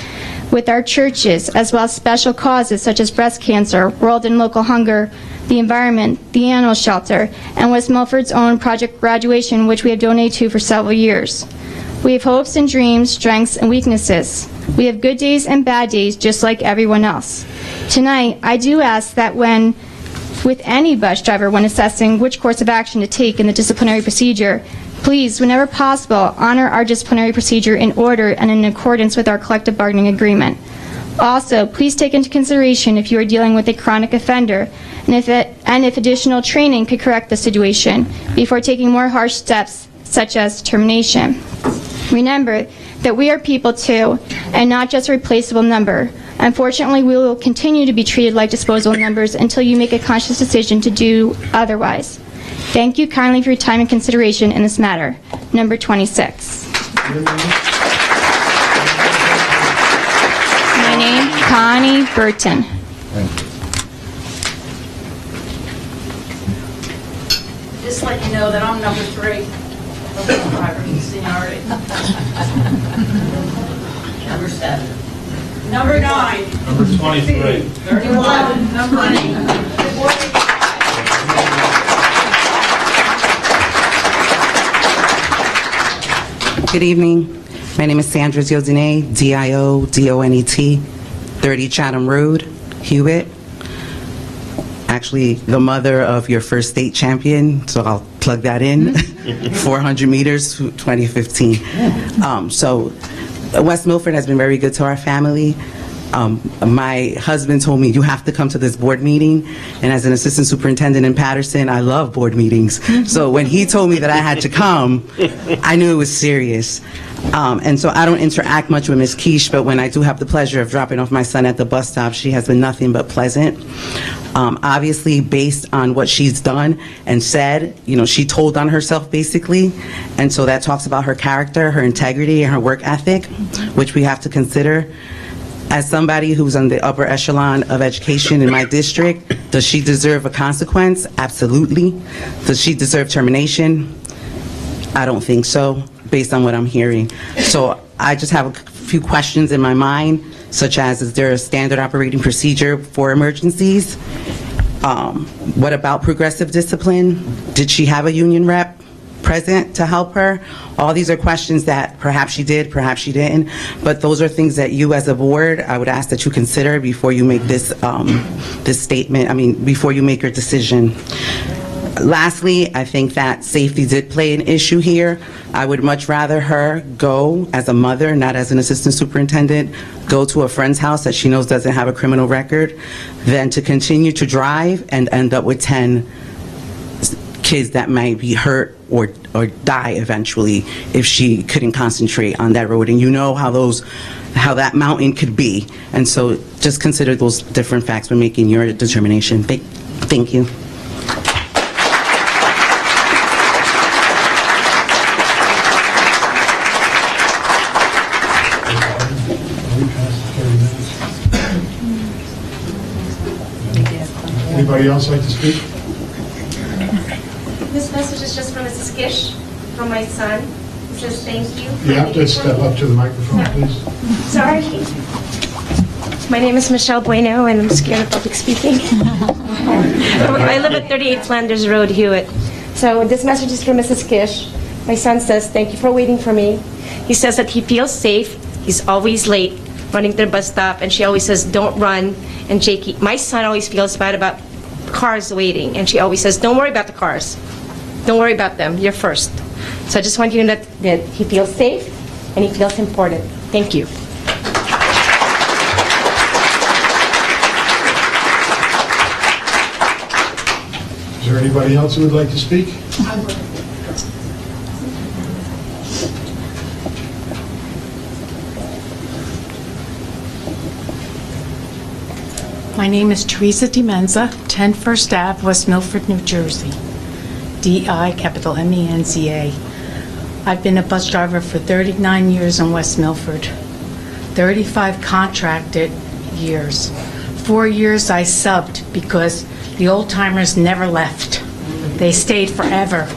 with our churches, as well as special causes such as breast cancer, world and local hunger, the environment, the animal shelter, and West Milford's own Project Graduation, which we have donated to for several years. We have hopes and dreams, strengths and weaknesses. We have good days and bad days, just like everyone else. Tonight, I do ask that with any bus driver when assessing which course of action to take in the disciplinary procedure, please, whenever possible, honor our disciplinary procedure in order and in accordance with our collective bargaining agreement. Also, please take into consideration if you are dealing with a chronic offender and if additional training could correct the situation before taking more harsh steps such as termination. Remember that we are people too, and not just a replaceable number. Unfortunately, we will continue to be treated like disposable numbers until you make a conscious decision to do otherwise. Thank you kindly for your time and consideration in this matter. Number 26. My name, Connie Burton. Just let you know that I'm number 3 of the driver in seniority. Number 7. Number 9. Number 23. 31. Number 20. Good evening. My name is Sandra Diodone, D-I-O-D-O-N-E-T, 30 Chatham Road, Hewitt. Actually, the mother of your first state champion, so I'll plug that in. 400 meters, 2015. So West Milford has been very good to our family. My husband told me, you have to come to this board meeting, and as an assistant superintendent in Patterson, I love board meetings. So when he told me that I had to come, I knew it was serious. And so I don't interact much with Ms. Keish, but when I do have the pleasure of dropping off my son at the bus stop, she has been nothing but pleasant. Obviously, based on what she's done and said, she told on herself, basically. And so that talks about her character, her integrity, and her work ethic, which we have to consider. As somebody who's on the upper echelon of education in my district, does she deserve a consequence? Absolutely. Does she deserve termination? I don't think so, based on what I'm hearing. So I just have a few questions in my mind, such as, is there a standard operating procedure for emergencies? What about progressive discipline? Did she have a union rep present to help her? All these are questions that perhaps she did, perhaps she didn't, but those are things that you as a board, I would ask that you consider before you make this statement, before you make your decision. Lastly, I think that safety did play an issue here. I would much rather her go as a mother, not as an assistant superintendent, go to a friend's house that she knows doesn't have a criminal record, than to continue to drive and end up with 10 kids that might be hurt or die eventually if she couldn't concentrate on that road. And you know how that mountain could be. And so just consider those different facts when making your determination. Thank you. Anybody else like to speak? This message is just from Mrs. Gish, from my son. It says thank you. You have to step up to the microphone, please. Sorry. My name is Michelle Bueno, and I'm scared of public speaking. I live at 38 Flanders Road, Hewitt. So this message is from Mrs. Gish. My son says, thank you for waiting for me. He says that he feels safe. He's always late, running to the bus stop, and she always says, don't run. And Jakey, my son always feels bad about cars waiting, and she always says, don't worry about the cars. Don't worry about them. You're first. So I just want you to know that he feels safe and he feels important. Thank you. Is there anybody else who would like to speak? My name is Teresa DiMenza, 10 First Ave, West Milford, New Jersey. D-I, capital M-E-N-Z-A. I've been a bus driver for 39 years in West Milford, 35 contracted years. 4 years I subbed because the old-timers never left. They stayed forever.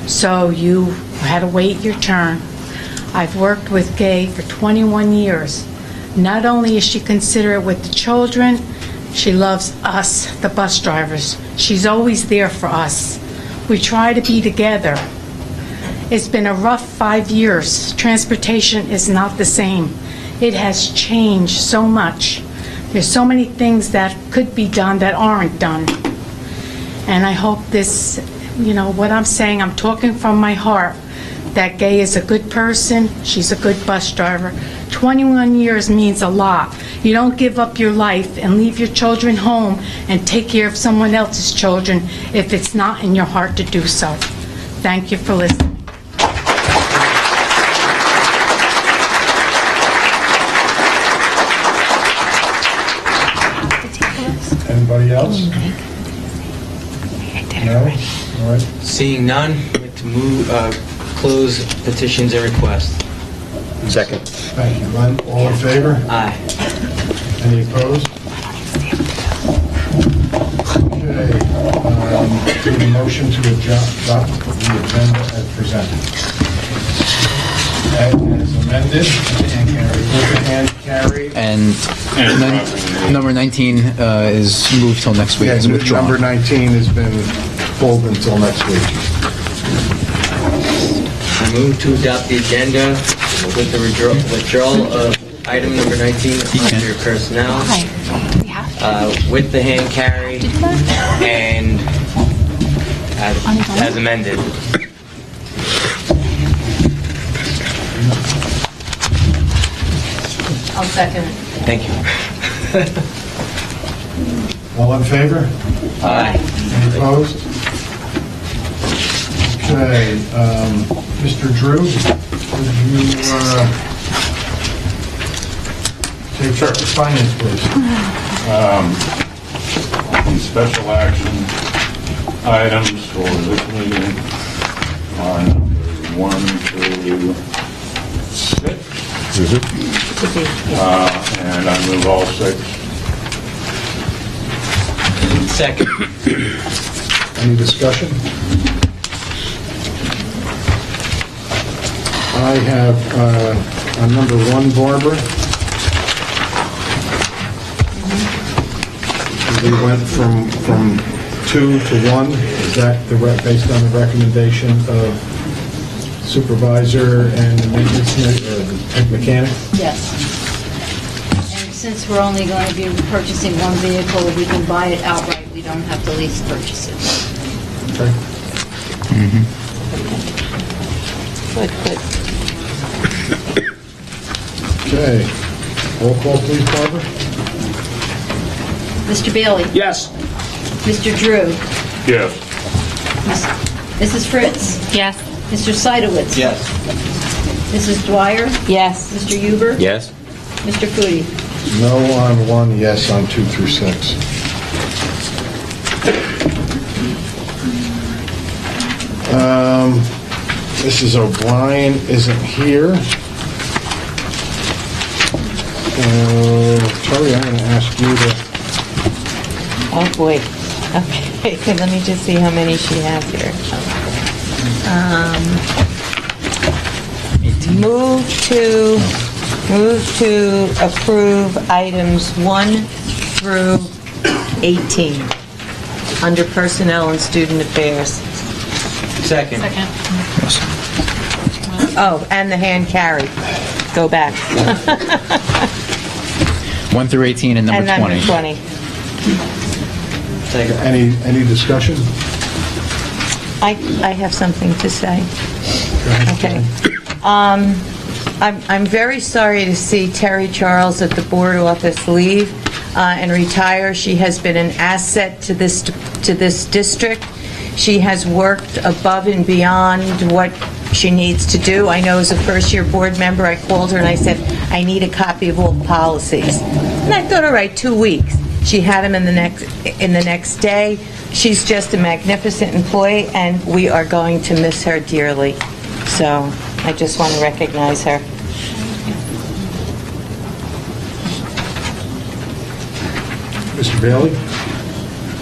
So you had to wait your turn. I've worked with Gay for 21 years. Not only is she considerate with the children, she loves us, the bus drivers. She's always there for us. We try to be together. It's been a rough 5 years. Transportation is not the same. It has changed so much. There's so many things that could be done that aren't done. And I hope this, what I'm saying, I'm talking from my heart, that Gay is a good person, she's a good bus driver. 21 years means a lot. You don't give up your life and leave your children home and take care of someone else's children if it's not in your heart to do so. Thank you for listening. Anybody else? No? All right. Seeing none, I'd like to move, close petitions and requests. Second. Thank you, Glenn. All in favor? Aye. Any opposed? Okay, need a motion to adopt the agenda as presented. As amended, with a hand carry. And number 19 is moved till next week. It's withdrawn. Number 19 has been pulled until next week. I move to adopt the agenda with the withdrawal of item number 19 under personnel, with the hand carry and as amended. I'll second it. Thank you. All in favor? Aye. Any opposed? Okay, Mr. Drew, would you take up the finance, please? The special action items for this meeting are numbers 1 through 6. And I move all 6. Second. Any discussion? I have on number 1, Barbara. We went from 2 to 1. Is that based on the recommendation of supervisor and the maintenance or the tech mechanic? Yes. And since we're only going to be purchasing one vehicle, we can buy it outright. We don't have to lease purchase it. Okay. Good. Okay. Roll call, please, Barbara. Mr. Bailey? Yes. Mr. Drew? Yes. Mrs. Fritz? Yes. Mr. Seidowitz? Yes. Mrs. Dwyer? Yes. Mr. Huber? Yes? Mr. Foodie? No on 1, yes on 2 through 6. Mrs. O'Brien isn't here. Terry, I'm going to ask you to... Oh, boy. Okay, so let me just see how many she has here. Move to approve items 1 through 18 under Personnel and Student Affairs. Second. Oh, and the hand carry. Go back. 1 through 18 and number 20. And number 20. Second. Any discussion? I have something to say. Okay. I'm very sorry to see Terry Charles at the board office leave and retire. She has been an asset to this district. She has worked above and beyond what she needs to do. I know as a first-year board member, I called her and I said, I need a copy of all the policies. And I thought, all right, 2 weeks. She had them in the next day. She's just a magnificent employee, and we are going to miss her dearly. So I just want to recognize her. Mr. Bailey?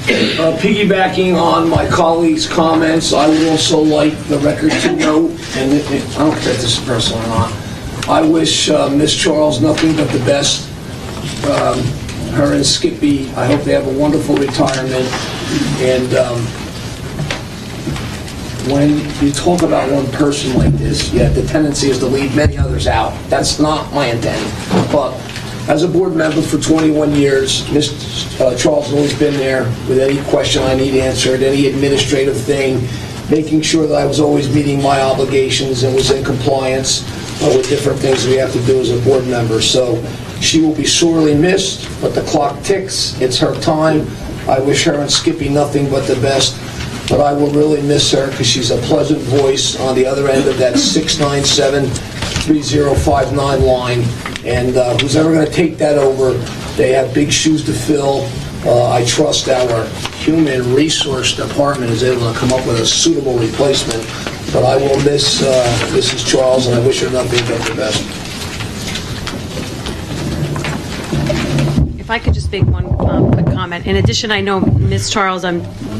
Piggybacking on my colleague's comments, I would also like the record to note, and I don't care if this is personal or not, I wish Miss Charles nothing but the best. Her and Skippy, I hope they have a wonderful retirement. And when you talk about one person like this, the tendency is to leave many others out. That's not my intent. But as a board member for 21 years, Ms. Charles has always been there with any question I need answered, any administrative thing, making sure that I was always meeting my obligations and was in compliance with different things we have to do as a board member. So she will be sorely missed, but the clock ticks. It's her time. I wish her and Skippy nothing but the best, but I will really miss her because she's a pleasant voice on the other end of that 697-3059 line. And who's ever going to take that over, they have big shoes to fill. I trust our human resource department is able to come up with a suitable replacement. But I will miss Mrs. Charles, and I wish her nothing but the best. If I could just make one quick comment. In addition, I know Ms. Charles,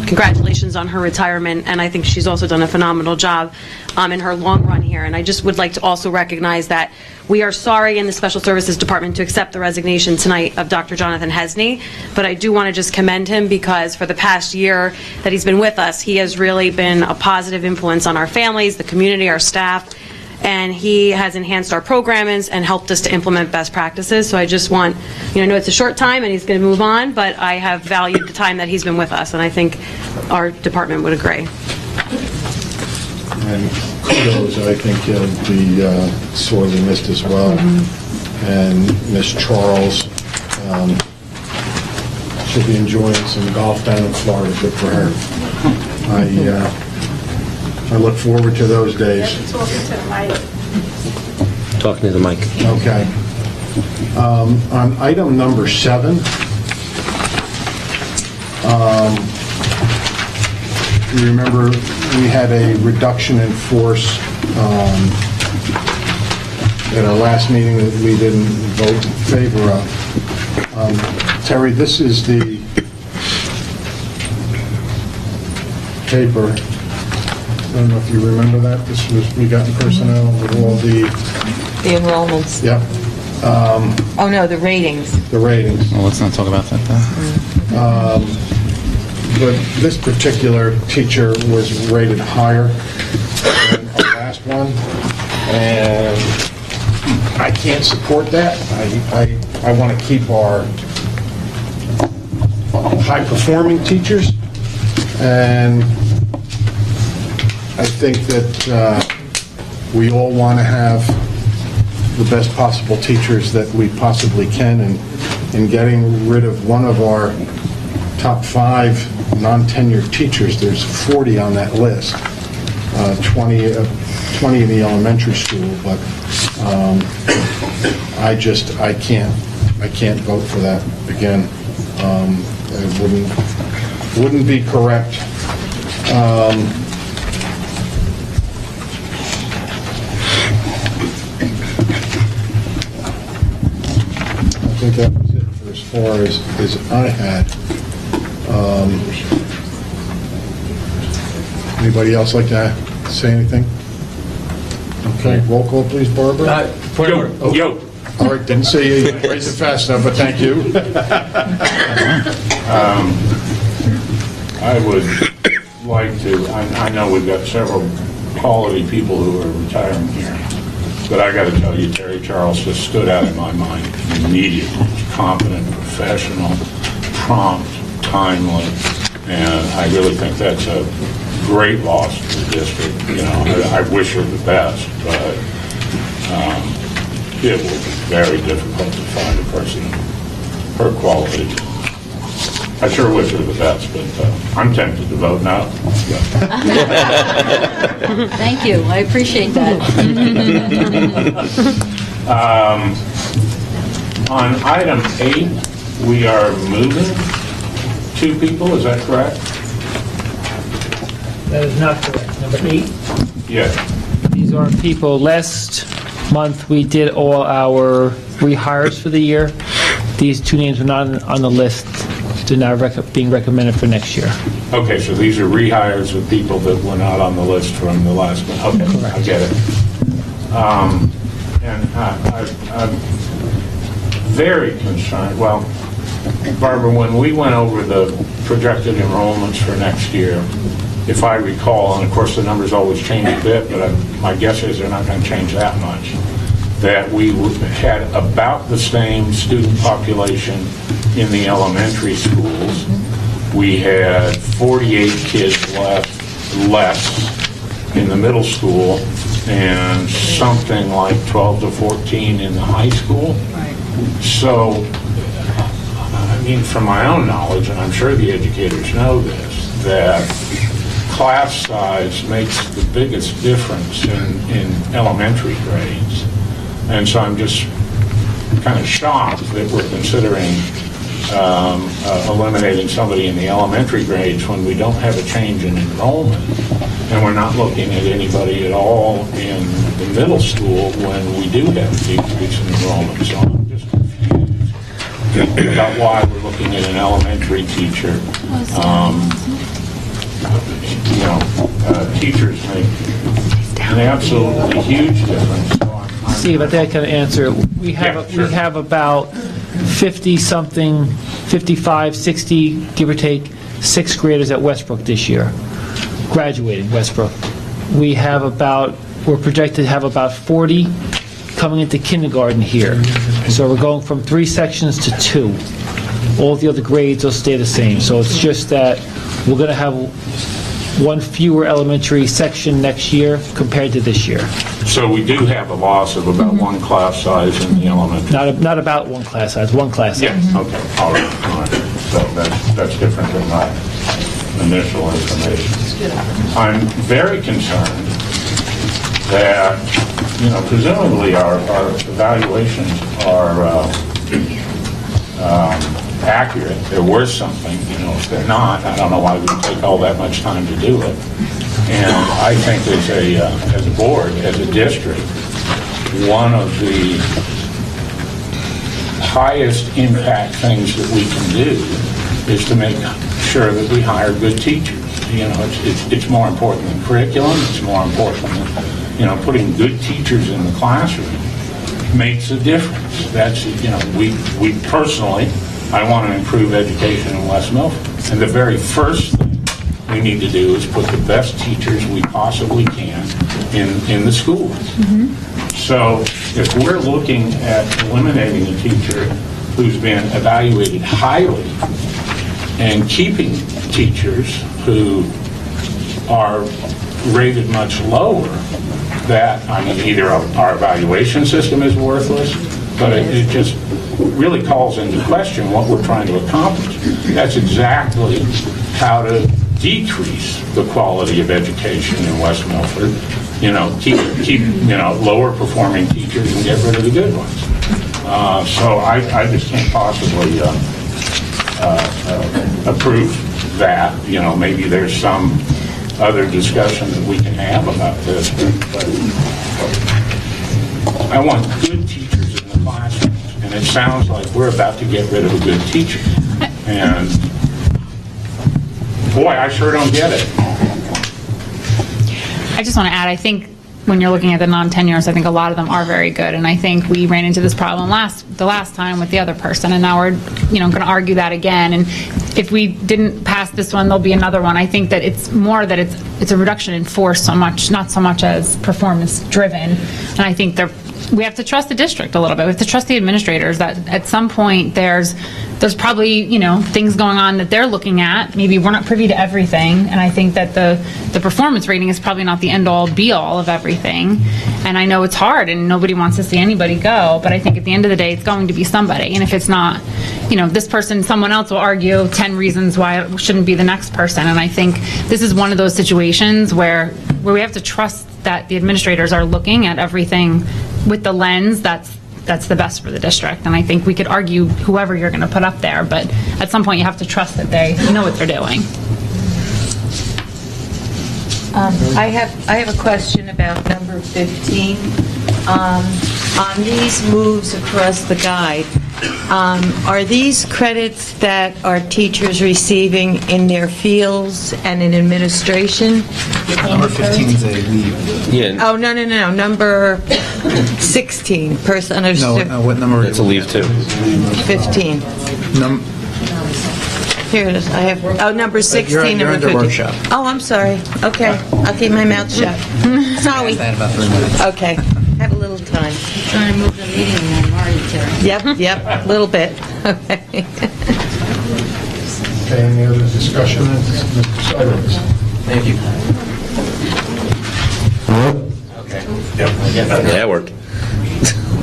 congratulations on her retirement, and I think she's also done a phenomenal job in her long run here. And I just would like to also recognize that we are sorry in the Special Services Department to accept the resignation tonight of Dr. Jonathan Hesney, but I do want to just commend him because for the past year that he's been with us, he has really been a positive influence on our families, the community, our staff, and he has enhanced our programming and helped us to implement best practices. So I just want, I know it's a short time and he's going to move on, but I have valued the time that he's been with us, and I think our department would agree. And kudos, I think he'll be sorely missed as well. And Miss Charles, she'll be enjoying some golf down in Florida. Good for her. I look forward to those days. Talking to the mic. Talking to the mic. Okay. On item number 7, you remember we had a reduction in force at our last meeting that we didn't vote in favor of. Terry, this is the paper. I don't know if you remember that. This was, we got in personnel with all the enrollments. Yep. Oh, no, the ratings. The ratings. Well, let's not talk about that, though. But this particular teacher was rated higher than our last one, and I can't support that. I want to keep our high-performing teachers, and I think that we all want to have the best possible teachers that we possibly can, and in getting rid of one of our top 5 non-tenured teachers, there's 40 on that list, 20 in the elementary school, but I can't vote for that again. It wouldn't be correct. I think that was it for as far as I had. Anybody else like to say anything? Okay, roll call, please, Barbara. Yo. All right, didn't say you raised it fast enough, but thank you. I would like to, I know we've got several quality people who are retiring here, but I got to tell you, Terry Charles just stood out in my mind immediately. Competent, professional, prompt, timely, and I really think that's a great loss to the district. You know, I wish her the best, but it will be very difficult to find a person of her quality. I sure wish her the best, but I'm tempted to vote no. Thank you, I appreciate that. On item 8, we are moving 2 people, is that correct? That is not correct. Number 8. Yes. These are people. Last month, we did all our rehires for the year. These 2 names were not on the list. They're now being recommended for next year. Okay, so these are rehires of people that were not on the list from the last one. Okay, correct. I get it. And I'm very concerned. Well, Barbara, when we went over the projected enrollments for next year, if I recall, and of course the numbers always change a bit, but my guess is they're not going to change that much, that we had about the same student population in the elementary schools. We had 48 kids less in the middle school, and something like 12 to 14 in the high school. Right. So, I mean, from my own knowledge, and I'm sure the educators know this, that class size makes the biggest difference in elementary grades. And so I'm just kind of shocked that we're considering eliminating somebody in the elementary grades when we don't have a change in enrollment, and we're not looking at anybody at all in the middle school when we do have a decrease in enrollment. So I'm just confused about why we're looking at an elementary teacher. Teachers make an absolutely huge difference. Steve, I think I can answer. We have about 50-something, 55, 60, give or take, 6th graders at Westbrook this year, graduating Westbrook. We're projected to have about 40 coming into kindergarten here. So we're going from 3 sections to 2. All the other grades will stay the same. So it's just that we're going to have 1 fewer elementary section next year compared to this year. So we do have a loss of about 1 class size in the elementary. Not about 1 class size, 1 class size. Yes. Okay. All right. So that's different than that. initial information. I'm very concerned that, presumably our evaluations are accurate. They're worth something. If they're not, I don't know why we take all that much time to do it. And I think as a board, as a district, one of the highest impact things that we can do is to make sure that we hire good teachers. It's more important than curriculum. It's more important than, putting good teachers in the classroom makes a difference. That's, we personally, I want to improve education in West Milford. And the very first thing we need to do is put the best teachers we possibly can in the schools. So if we're looking at eliminating a teacher who's been evaluated highly and keeping teachers who are rated much lower, that, either our evaluation system is worthless, but it just really calls into question what we're trying to accomplish. That's exactly how to decrease the quality of education in West Milford. Keep lower performing teachers and get rid of the good ones. So I just can't possibly approve that. Maybe there's some other discussion that we can have about this, but I want good teachers in the classrooms, and it sounds like we're about to get rid of a good teacher. And boy, I sure don't get it. I just want to add, I think when you're looking at the non-tenures, I think a lot of them are very good, and I think we ran into this problem the last time with the other person, and now we're going to argue that again. And if we didn't pass this one, there'll be another one. I think that it's more that it's a reduction in force so much, not so much as performance driven. And I think we have to trust the district a little bit. We have to trust the administrators that at some point there's probably, things going on that they're looking at. Maybe we're not privy to everything, and I think that the performance rating is probably not the end-all, be-all of everything. And I know it's hard, and nobody wants to see anybody go, but I think at the end of the day, it's going to be somebody. And if it's not, this person, someone else will argue 10 reasons why it shouldn't be the next person. And I think this is one of those situations where we have to trust that the administrators are looking at everything with the lens that's the best for the district. And I think we could argue whoever you're going to put up there, but at some point you have to trust that they know what they're doing. I have a question about number 15. On these moves across the guide, are these credits that are teachers receiving in their fields and in administration? Number 15 is a leave. Yeah. Oh, no. Number 16, person under... No, what number? It's a leave too. 15. Here it is. I have, number 16, You're number under 15. workshop. Oh, I'm sorry. Okay, I'll keep my mouth shut. Sorry. I had about 3 minutes. Okay, have a little time. Trying to move the meeting along, are you, Terry? Yep, a little bit. Okay. Okay, any other discussion? Mr. Siders? Thank you. That worked.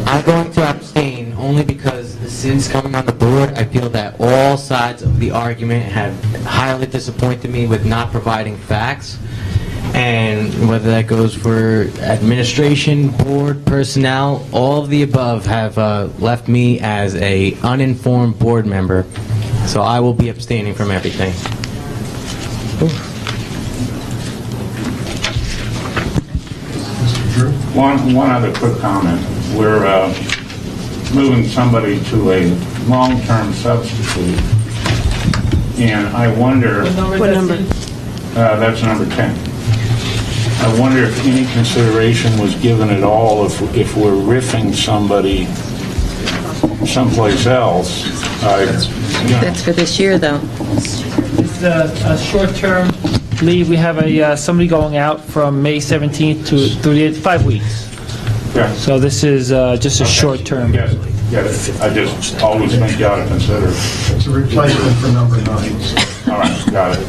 I'm going to abstain only because since coming on the board, I feel that all sides of the argument have highly disappointed me with not providing facts. And whether that goes for administration, board, personnel, all of the above have left me as a uninformed board member. So I will be abstaining from everything. One other quick comment. We're moving somebody to a long-term substitute, and I wonder... What number? That's number 10. I wonder if any consideration was given at all if we're riffing somebody someplace else. That's for this year, though. It's a short-term leave. We have somebody going out from May 17th through the 5 weeks. Yeah. So this is just a short-term. Yes. I just always think you ought to consider it. It's a replacement for number 9. All right, got it.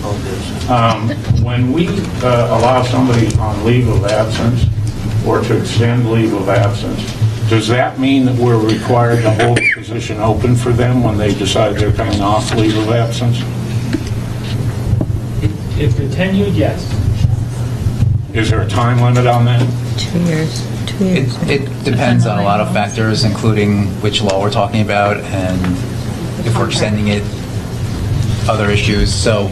When we allow somebody on leave of absence or to extend leave of absence, does that mean that we're required to hold the position open for them when they decide they're coming off leave of absence? If continued, yes. Is there a time limit on that? 2 years. 2 years. It depends on a lot of factors, including which law we're talking about and if we're extending it, other issues. So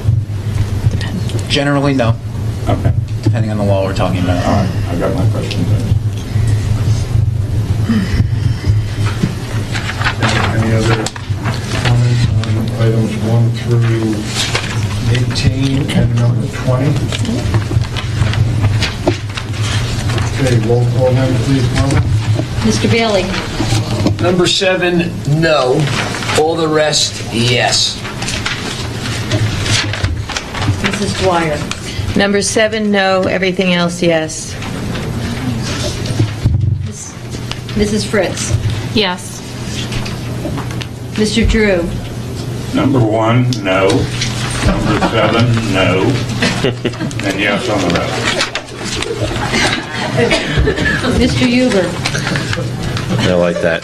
generally, no. Okay. Depending on the law we're talking about. All right, I got my questions answered. Any other comments on items 1 through 18 and number 20? Okay, roll call then, please, Norma. Mr. Bailey? Number 7, no. All the rest, yes. Mrs. Dwyer? Number 7, no. Everything else, yes. Mrs. Fritz? Yes. Mr. Drew? Number 1, no. Number 7, no. And yes on the rest. Mr. Huber? I like that.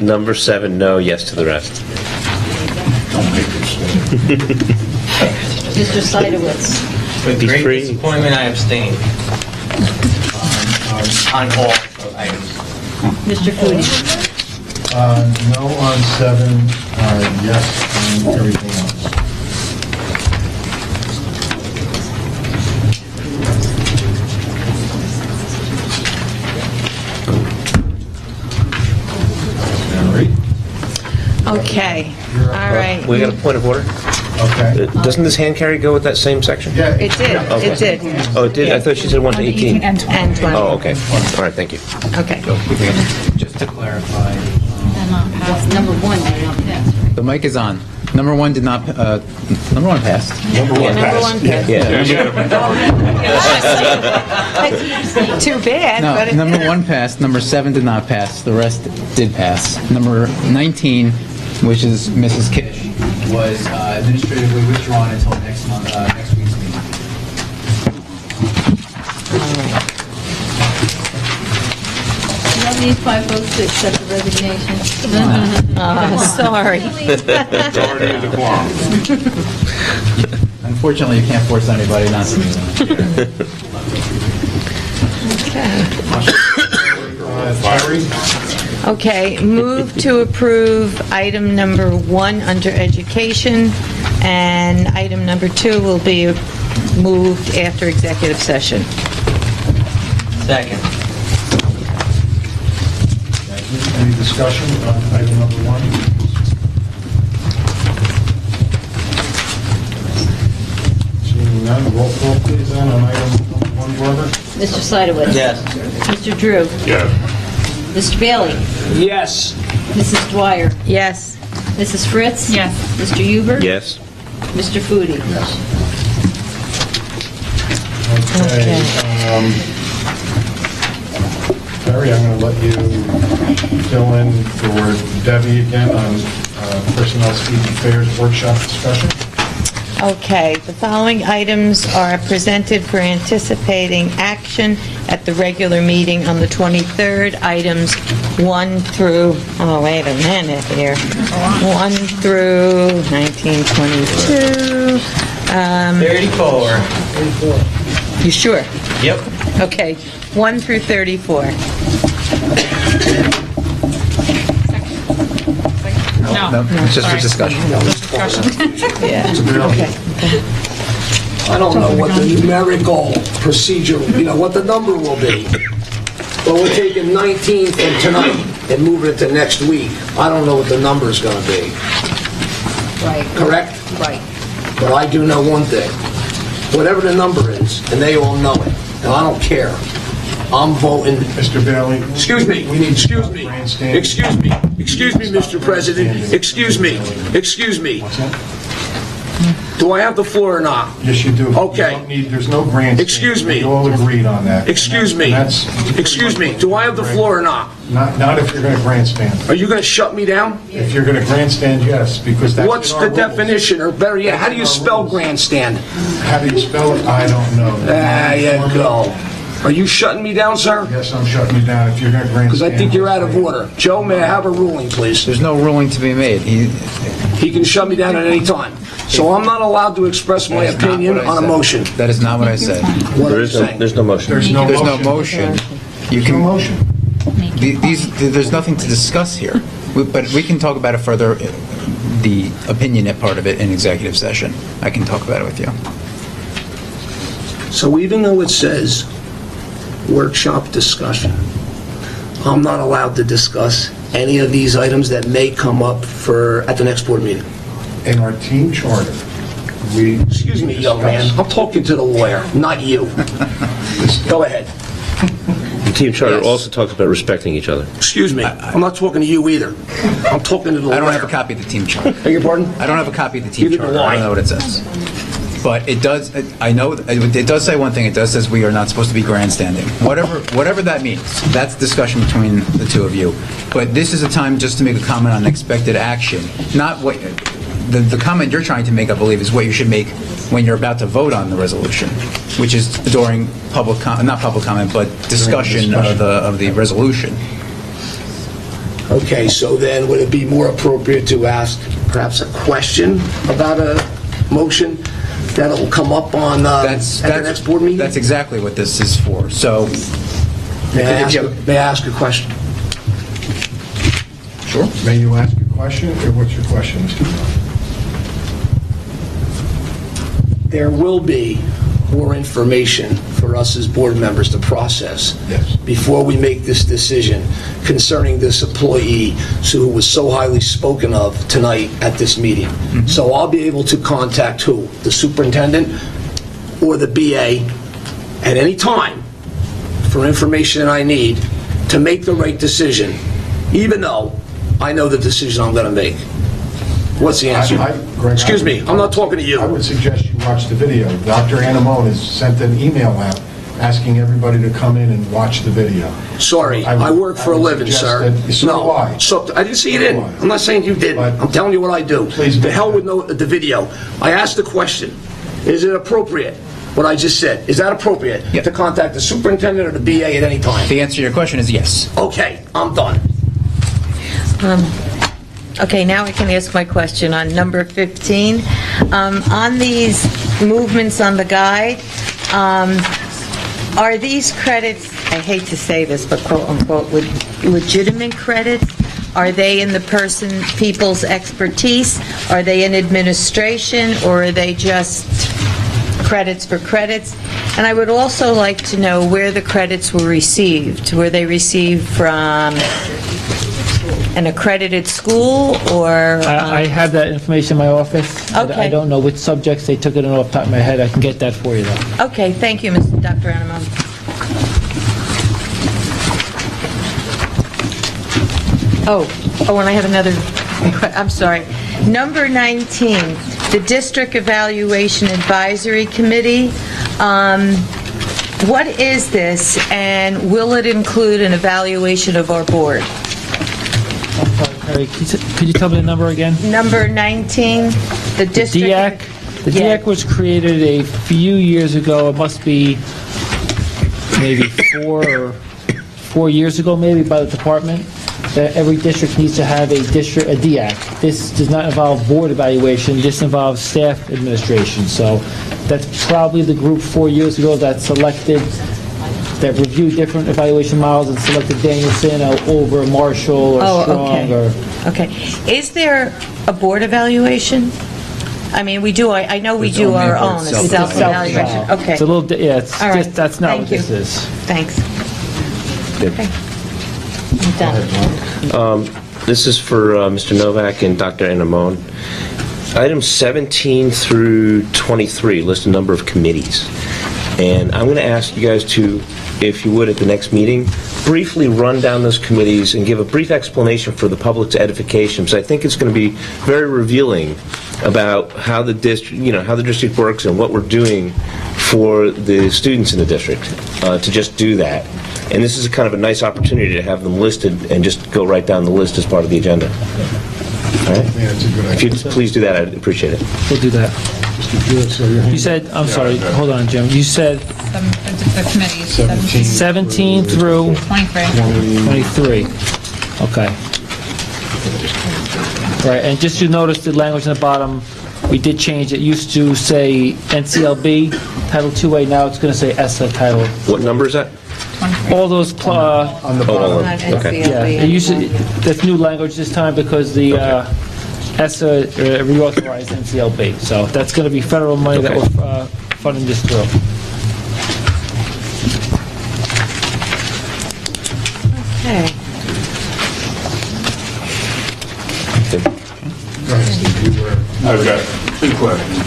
Number 7, no, yes to the rest. Mr. Seidowitz? With Be great free. disappointment, I abstain on all items. Mr. Foodie? No on 7, yes on everything else. Okay, all right. We got a point of order? Okay. Doesn't this hand carry go with that same section? Yeah. It did, Okay. it did. Oh, it did? I thought she said 1 to 18. And 20. And 20. Oh, okay. All right, thank you. Okay. Just to clarify, Number 1 did not pass. the mic is on. Number 1 did not, number 1 passed. Number 1 Number passed. 1 passed. Yeah. Too bad, No, but it... number 1 passed, number 7 did not pass, the rest did pass. Number 19, which is Mrs. Kish, was administratively withdrawn until next week's meeting. Do you have these 5 votes to accept the resignation? Sorry. Majority of the quorum. Unfortunately, you can't force anybody not to do that. Larry? Okay, move to approve item number 1 under education, and item number 2 will be moved after executive session. Second. Any discussion on item number 1? Seeing none, roll call please then on item number 1, Barbara. Mr. Seidowitz? Yes. Mr. Drew? Yes. Mr. Bailey? Yes. Mrs. Dwyer? Yes. Mrs. Fritz? Yes. Mr. Huber? Yes. Mr. Foodie? Yes. Okay. Barry, I'm going to let you fill in for Debbie again on Personnel Student Affairs Workshop discussion. Okay, the following items are presented for anticipating action at the regular meeting on the 23rd. Items 1 through, oh, wait a minute here. 1 through 1922. 34. You sure? Yep. Okay, 1 through 34. No. It's just for discussion. Yeah. Okay. I don't know what the numerical procedure, what the number will be. But we're taking 19 from tonight and moving it to next week. I don't know what the number's gonna be. Right. Correct? Right. But I do know one thing. Whatever the number is, and they all know it, and I don't care. I'm voting. Mr. Bailey? Excuse me, excuse me, Mr. President, excuse me. Do I have the floor or not? Yes, you do. Okay. You don't need, there's no grandstand. Excuse me. We all agreed on that. Excuse me, do I have the floor or not? Not if you're going to grandstand. Are you going to shut me down? If you're going to grandstand, yes, because that's What's in our the rules. definition, or better yet, how do you spell grandstand? How do you spell it? I don't know. There you go. Are you shutting me down, sir? Yes, I'm shutting you down if you're going to grant... Because I think you're out of order. Joe, may I have a ruling, please? There's no ruling to be made. He can shut me down at any time. So I'm not allowed to express my opinion on a motion. That is not what I said. There's no motion. There's no motion. You can, there's nothing to discuss here. But we can talk about it further, the opinion part of it in executive session. I can talk about it with you. So even though it says workshop discussion, I'm not allowed to discuss any of these items that may come up at the next board meeting. In our team charter, we... Excuse me, young man. I'm talking to the lawyer, not you. Go ahead. The team charter also talks about respecting each other. Excuse me. I'm not talking to you either. I'm talking to the lawyer. I don't have a copy of the team charter. Beg your pardon? I don't have a copy of the team Neither charter. do I don't know what it says. But it does, I know, it does say one thing. It does says we are not supposed to be grandstanding. Whatever that means, that's discussion between the two of you. But this is a time just to make a comment on expected action. Not what, the comment you're trying to make, I believe, is what you should make when you're about to vote on the resolution, which is during not public comment, but discussion of the resolution. Okay, so then would it be more appropriate to ask perhaps a question about a motion that'll come up on at the next board meeting? That's exactly what this is for. So, may I ask a question? Sure. May you ask a question? Or what's your question, Mr. Milford? There will be more information for us as board members to process before we make this decision concerning this employee who was so highly spoken of tonight at this meeting. Mm-hmm. So I'll be able to contact who? The superintendent or the BA at any time for information I need to make the right decision, even though I know the decision I'm going to make. What's the answer? Greg, Excuse me, I'm not talking to you. I would suggest you watch the video. Dr. Anamone has sent an email out asking everybody to come in and watch the video. Sorry, I work for a living, sir. So I. So I didn't see you didn't. I'm not saying you didn't. I'm telling you what I do. Please. The hell with the video. I asked the question, is it appropriate, what I just said? Is that appropriate to contact the superintendent or the BA at any time? The answer to your question is yes. Okay, I'm done. Okay, now I can ask my question on number 15. On these movements on the guide, are these credits, I hate to say this, but quote-unquote, legitimate credits? Are they in the people's expertise? Are they in administration? Or are they just credits for credits? And I would also like to know where the credits were received. Were they received from an accredited school, or... I have that information in my office. Okay. I don't know which subjects they took it in off the top of my head. I can get that for you, though. Okay, thank you, Dr. Anamone. And I have another, I'm sorry. Number 19, the District Evaluation Advisory Committee. What is this, and will it include an evaluation of our board? Could you tell me the number again? Number 19, the district... DEAC? The DEAC was created a few years ago. It must be maybe 4 years ago, maybe, by the department. That every district needs to have a DEAC. This does not involve board evaluation. This involves staff administration. So that's probably the group 4 years ago that selected, that reviewed different evaluation models and selected Danielson over Marshall or Strong. Okay. Is there a board evaluation? I mean, we do, I know we do our own, a self-evaluation. Okay. It's a little, it's All right. just, that's not what this is. Thanks. Okay. I'm done. This is for Mr. Novak and Dr. Anamone. Items 17 through 23 list a number of committees. And I'm going to ask you guys to, if you would, at the next meeting, briefly run down those committees and give a brief explanation for the public's edification, because I think it's going to be very revealing about how the district works and what we're doing for the students in the district to just do that. And this is kind of a nice opportunity to have them listed and just go right down the list as part of the agenda. All right? Yeah, it's a good idea. If you'd please do that, I'd appreciate it. We'll do that. You said, I'm sorry, hold on, Jim. You said The committees. 17 through 23. 23. Okay. Right, and just you notice the language on the bottom, we did change. It used to say NCLB, Title 2A, now it's going to say ESSA Title. What number is that? All those, on the bottom. Okay. yeah, it used to, that's new language this time because the ESSA reauthorized NCLB. So that's going to be federal money that we're funding this through. Okay. I've got two questions.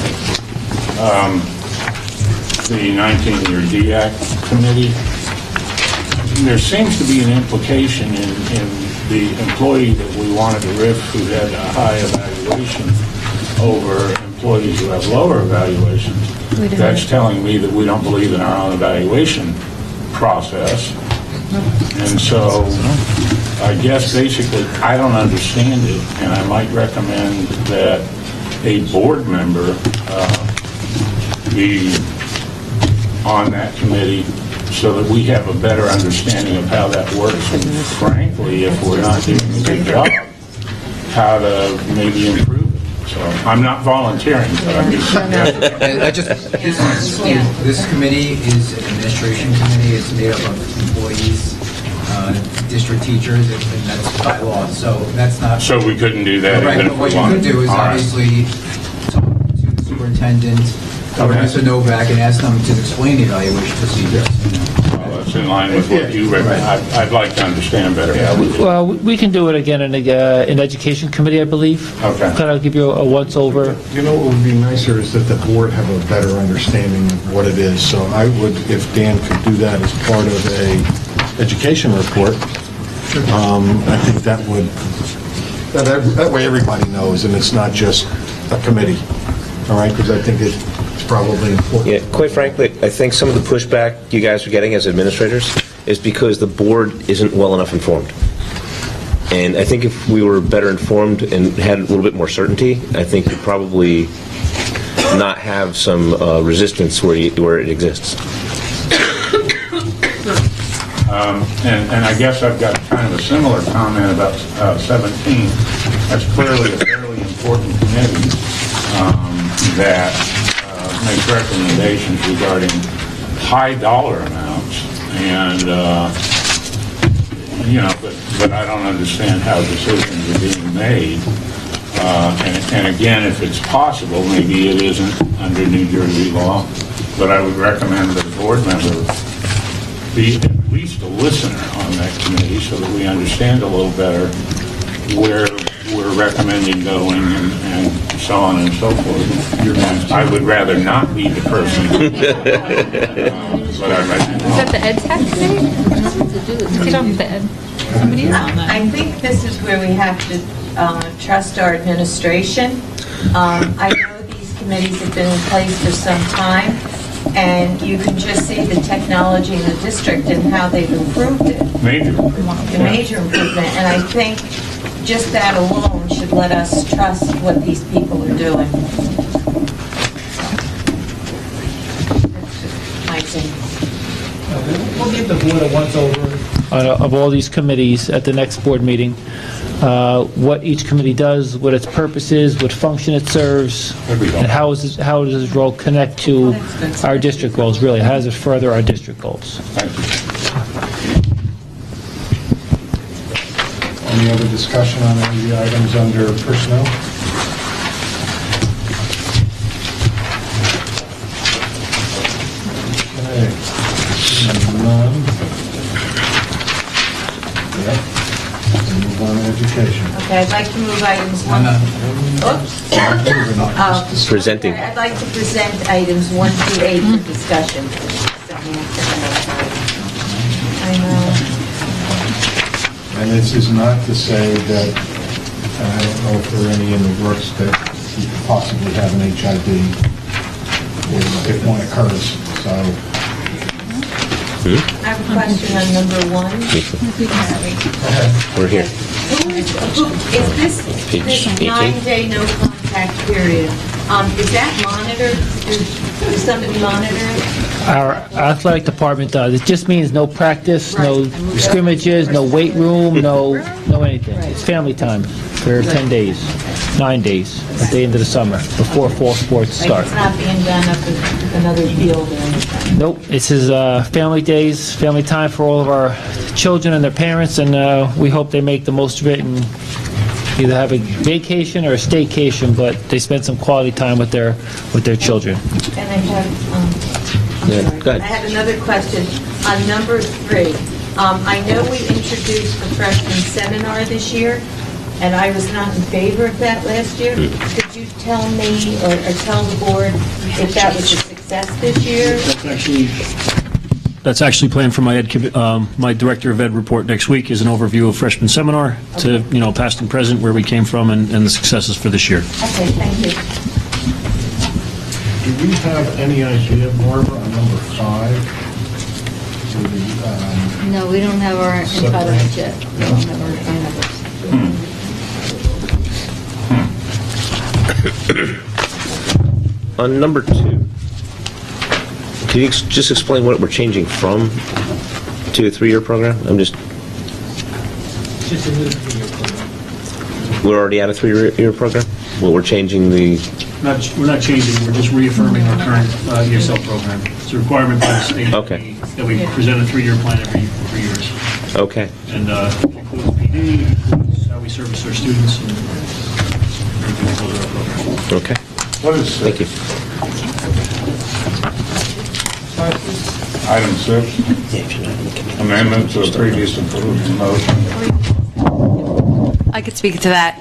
The 19-year DAC committee, there seems to be an implication in the employee that we wanted to RIF who had a high evaluation over employees who have lower evaluations. That's telling me that we don't believe in our own evaluation process. And so I guess basically I don't understand it, and I might recommend that a board member be on that committee so that we have a better understanding of how that works, and frankly, if we're not doing a good job, how to maybe improve it. So I'm not volunteering, but I'm just suggesting. This committee is an administration committee. It's made up of employees, district teachers, and that's by law. So that's not. So we couldn't do that. Right, even but if what we you wanted. could do is All right. obviously talk to the superintendent or Mr. Novak and ask them to explain the evaluation procedure. Well, that's in line with what you recommend. I'd like to understand better. Well, we can do it again in the Education Committee, I believe. Okay. Kind of give you a once-over. You know what would be nicer is that the board have a better understanding of what it is. So I would, if Dan could do that as part of a education report, I think that would, that way everybody knows, and it's not just a committee, all right? Because I think it's probably important. Yeah, quite frankly, I think some of the pushback you guys are getting as administrators is because the board isn't well enough informed. And I think if we were better informed and had a little bit more certainty, I think we'd probably not have some resistance where it exists. And I guess I've got kind of a similar comment about 17. That's clearly a fairly important committee that makes recommendations regarding high dollar amounts. And, but I don't understand how decisions are being made. And again, if it's possible, maybe it isn't under New Jersey law, but I would recommend that a board member be at least a listener on that committee so that we understand a little better where we're recommending going and so on and so forth. I would rather not be the person. But I might be Is wrong. that the Ed Tech committee? Let's get off the Ed. Somebody is on that. I think this is where we have to trust our administration. I know these committees have been in place for some time, and you can just see the technology in the district and how they've improved it. Major. A major improvement, and I think just that alone should let us trust what these people are doing. That's just my opinion. We'll give the board a once-over of all these committees at the next board meeting. What each committee does, what its purpose is, what function it serves, and how does this role connect to our district goals, really? How does it further our district goals? Any other discussion on any of the items under personnel? Okay. None. Yep. Move on to education. Okay, I'd like to move items one. Oops. Presenting. I'd like to present items 1 through 8 for discussion. I know. And this is not to say that, I don't know if there are any in the works that you could possibly have an HIV if one occurs, so. I have a question on number 1. We're here. Is this Page 18. 9-day no contact period, is that monitored? Does somebody monitor it? Our athletic department does. It just means no practice, no scrimmages, no weight room, no anything. It's family time for 10 days, 9 days at the end of the summer, before fall sports start. It's not being done up at another field or anything. Nope, this is family days, family time for all of our children and their parents, and we hope they make the most of it and either have a vacation or a staycation, but they spend some quality time with their children. And I have, Yeah, go ahead. I have another question. On number 3, I know we introduced the freshman seminar this year, and I was not in favor of that last year. Could you tell me or tell the board if that was a success this year? That's actually planned for my my Director of Ed report next week, is an overview of freshman seminar to, past and present, where we came from, and the successes for this year. Okay, thank you. Do we have any idea, Barbara, on number 5? No, we don't have our entitlements yet. We don't have our numbers. On number 2, can you just explain what we're changing from to a 3-year program? We're already at a 3-year program? Well, we're changing the... We're not changing, we're just reaffirming our current ESL program. It's a requirement by the state that we present a 3-year plan every 3 years. Okay. And it includes PD, it includes how we service our students, and everything that goes with our program. Okay. Thank you. Item 6, amendment to a previous approved motion. I could speak to that.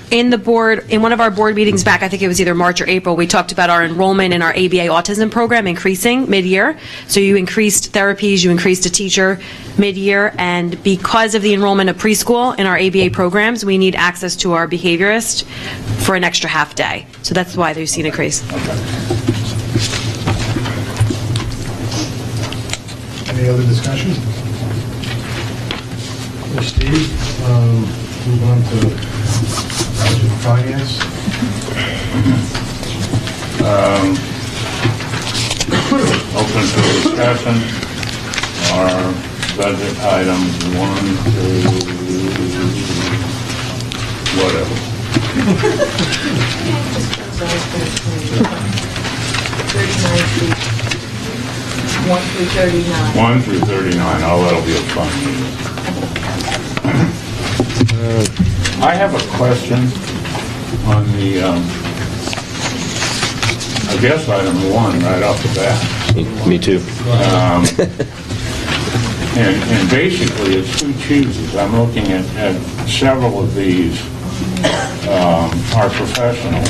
In one of our board meetings back, I think it was either March or April, we talked about our enrollment in our ABA autism program increasing mid-year. So you increased therapies, you increased a teacher mid-year, and because of the enrollment of preschool in our ABA programs, we need access to our behaviorist for an extra half day. So that's why there's seen an increase. Any other discussion? Steve, move on to budget finance. Open to discussion. Our budget items 1 through whatever. 1 through 39. 1 through 39. Oh, that'll be a fun meeting. I have a question on the, I guess item 1 right off the bat. Me too. And basically, it's who chooses. I'm looking at several of these are professional,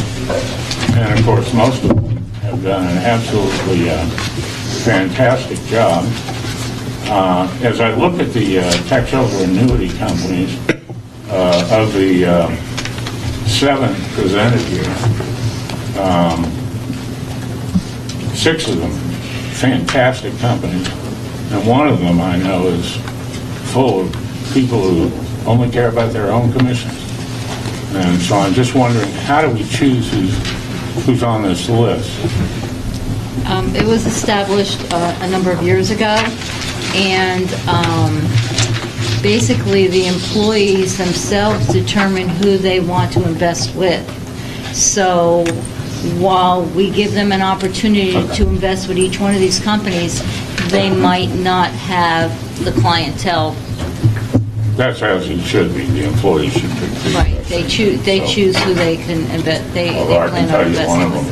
and of course, most of them have done an absolutely fantastic job. As I look at the tax over annuity companies, of the 7 presented here, 6 of them fantastic companies, and one of them I know is full of people who only care about their own commissions. And so I'm just wondering, how do we choose who's on this list? It was established a number of years ago, and basically the employees themselves determine who they want to invest with. So while we give them an opportunity to invest with each one of these companies, they might not have the clientele. That's as it should be. The employees should be. Right. They choose who they can invest. They Although I can plan on tell you one investing of with.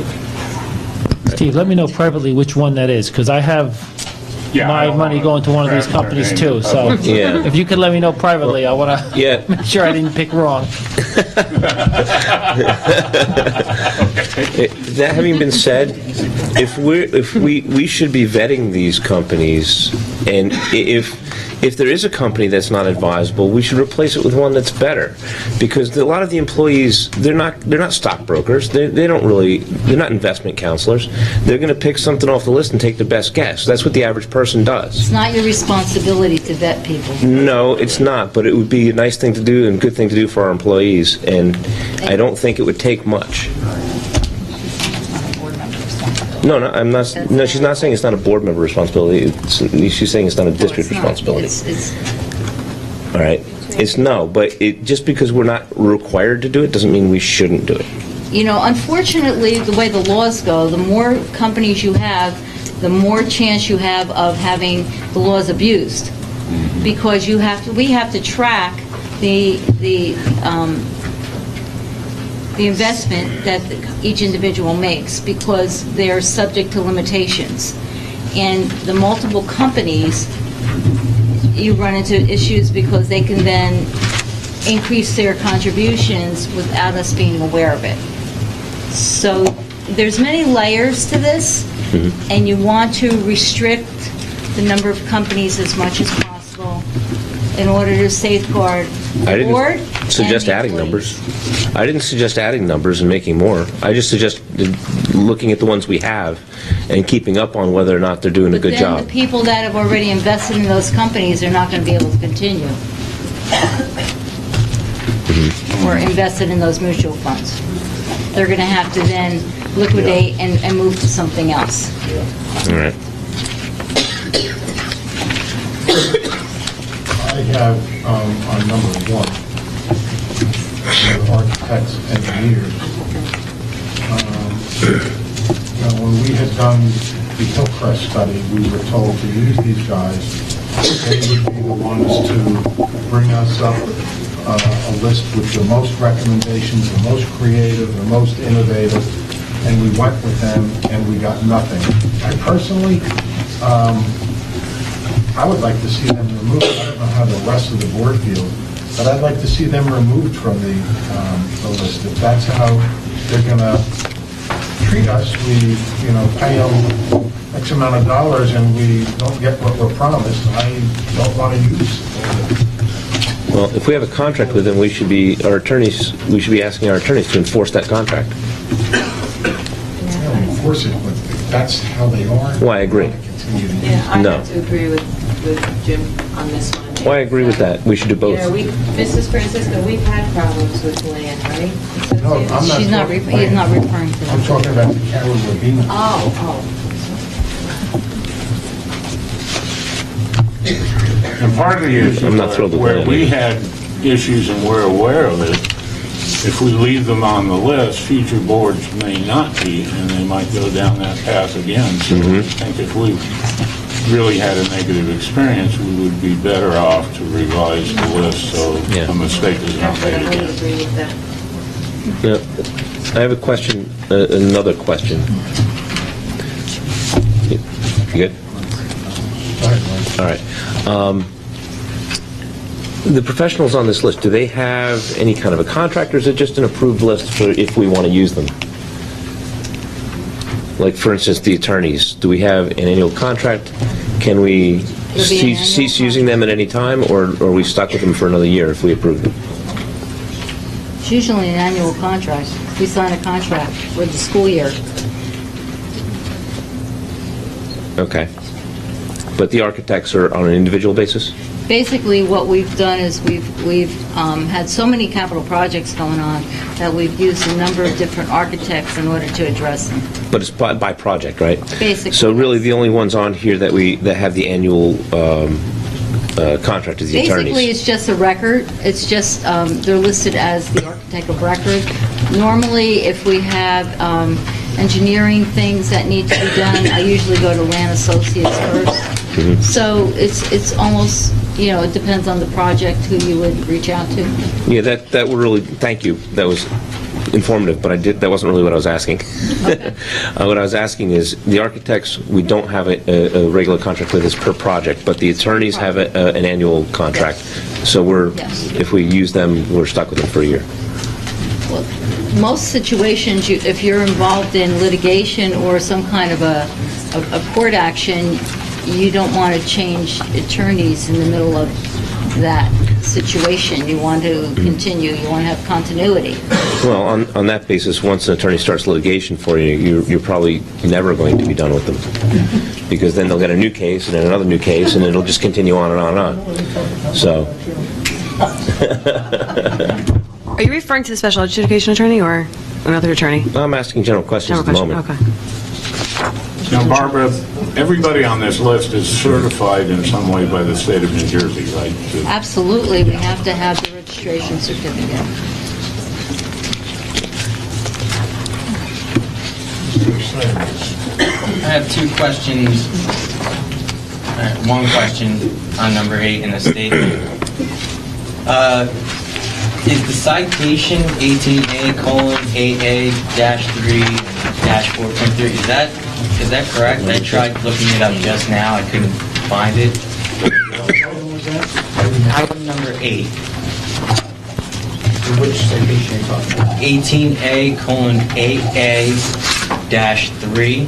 them. Steve, let me know privately which one that is, because I have my money going to one of these companies too, so if you could let me know privately, I want to make sure I didn't pick wrong. That having been said, if we should be vetting these companies, and if there is a company that's not advisable, we should replace it with one that's better, because a lot of the employees, they're not stockbrokers, they're not investment counselors. They're going to pick something off the list and take the best guess. That's what the average person does. It's not your responsibility to vet people. No, it's not, but it would be a nice thing to do and good thing to do for our employees, and I don't think it would take much. No, I'm not, no, she's not saying it's not a board member responsibility. She's saying it's not a district responsibility. All right? It's no, but just because we're not required to do it doesn't mean we shouldn't do it. You know, unfortunately, the way the laws go, the more companies you have, the more chance you have of having the laws abused. Because we have to track the investment that each individual makes, because they're subject to limitations. And the multiple companies, you run into issues because they can then increase their contributions without us being aware of it. So there's many layers to this, and you want to restrict the number of companies as much as possible in order to safeguard the board. I didn't suggest adding numbers. I didn't suggest adding numbers and making more. I just suggested looking at the ones we have and keeping up on whether or not they're doing a good But job. then the people that have already invested in those companies are not going to be able to continue. Or invested in those mutual funds. They're going to have to then liquidate and move to something else. All right. I have on number 1, architects, engineers. When we had done the Hillcrest study, we were told to use these guys. They would be the ones to bring us up a list with the most recommendations, the most creative, the most innovative, and we went with them and we got nothing. I personally, I would like to see them removed. I don't know how the rest of the board feels, but I'd like to see them removed from the list. If that's how they're going to treat us, we, pay them X amount of dollars and we don't get what we're promised. I don't want to use it. Well, if we have a contract with them, we should be asking our attorneys to enforce that contract. Enforce it, but that's how they are. Well, I agree. Yeah, I No. have to agree with Jim on this one. Well, I agree with that. We should do both. Mrs. Francisco, we've had problems with land, right? No, I'm not. He's not referring to that. I'm talking about the Carol Rabina. Oh. And part of the issue I'm not thrilled with where that we either. had issues and we're aware of it, if we leave them on the list, future boards may not be, and they might go down that path again. So I think if we really had a negative experience, we would be better off to revise the list so a mistake is not made again. Yeah. I have a question, another question. You good? All right. The professionals on this list, do they have any kind of a contract, or is it just an approved list for if we want to use them? Like, for instance, the attorneys, do we have an annual contract? Can we cease using them at any time, or are we stuck with them for another year if we approve them? It's usually an annual contract. We sign a contract for the school year. Okay. But the architects are on an individual basis? Basically, what we've done is we've had so many capital projects going on that we've used a number of different architects in order to address them. But it's by project, right? Basically. So really, the only ones on here that have the annual contract is the attorneys. Basically, it's just a record. It's just, they're listed as the architect of record. Normally, if we have engineering things that need to be done, I usually go to Land Associates first. So it's almost, it depends on the project who you would reach out to. Yeah, that would really, thank you. That was informative, but that wasn't really what I was asking. Okay. What I was asking is, the architects, we don't have a regular contract with us per project, but the attorneys have an annual contract. So if we use them, we're stuck with them for a year. Well, most situations, if you're involved in litigation or some kind of a court action, you don't want to change attorneys in the middle of that situation. You want to continue, you want to have continuity. Well, on that basis, once an attorney starts litigation for you, you're probably never going to be done with them. Because then they'll get a new case, and then another new case, and it'll just continue on and on and on. So... Are you referring to the special education attorney or another attorney? I'm asking general questions at the moment. Okay. Now, Barbara, everybody on this list is certified in some way by the state of New Jersey, right? Absolutely, we have to have the registration certificate. I have two questions. One question on number 8 in the statement. Is the citation 18A:AA-3-4.3, is that correct? I tried looking it up just now, I couldn't find it. Item number 8. Which citation are you talking about? 18A:AA-3.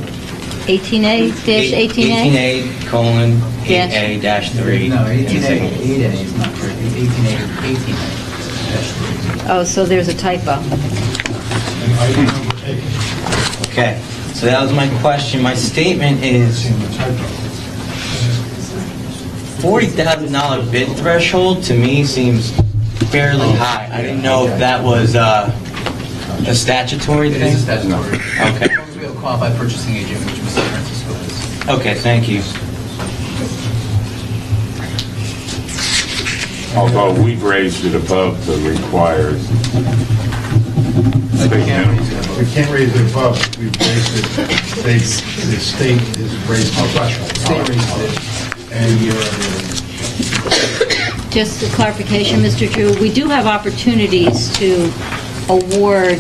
18A-18A? 18A:AA-3. No, 18A is not correct. 18A. Oh, so there's a typo. Okay, so that was my question. My statement is $40,000 bid threshold to me seems fairly high. I didn't know if that was a statutory thing. It is a statutory. Okay. We have a qualified purchasing agent, which Mr. Francisco is. Okay, thank you. Although we've raised it above the required state minimum. We can't raise it above, we've raised it, the state has raised the threshold. And Just a clarification, Mr. Drew, we do have opportunities to award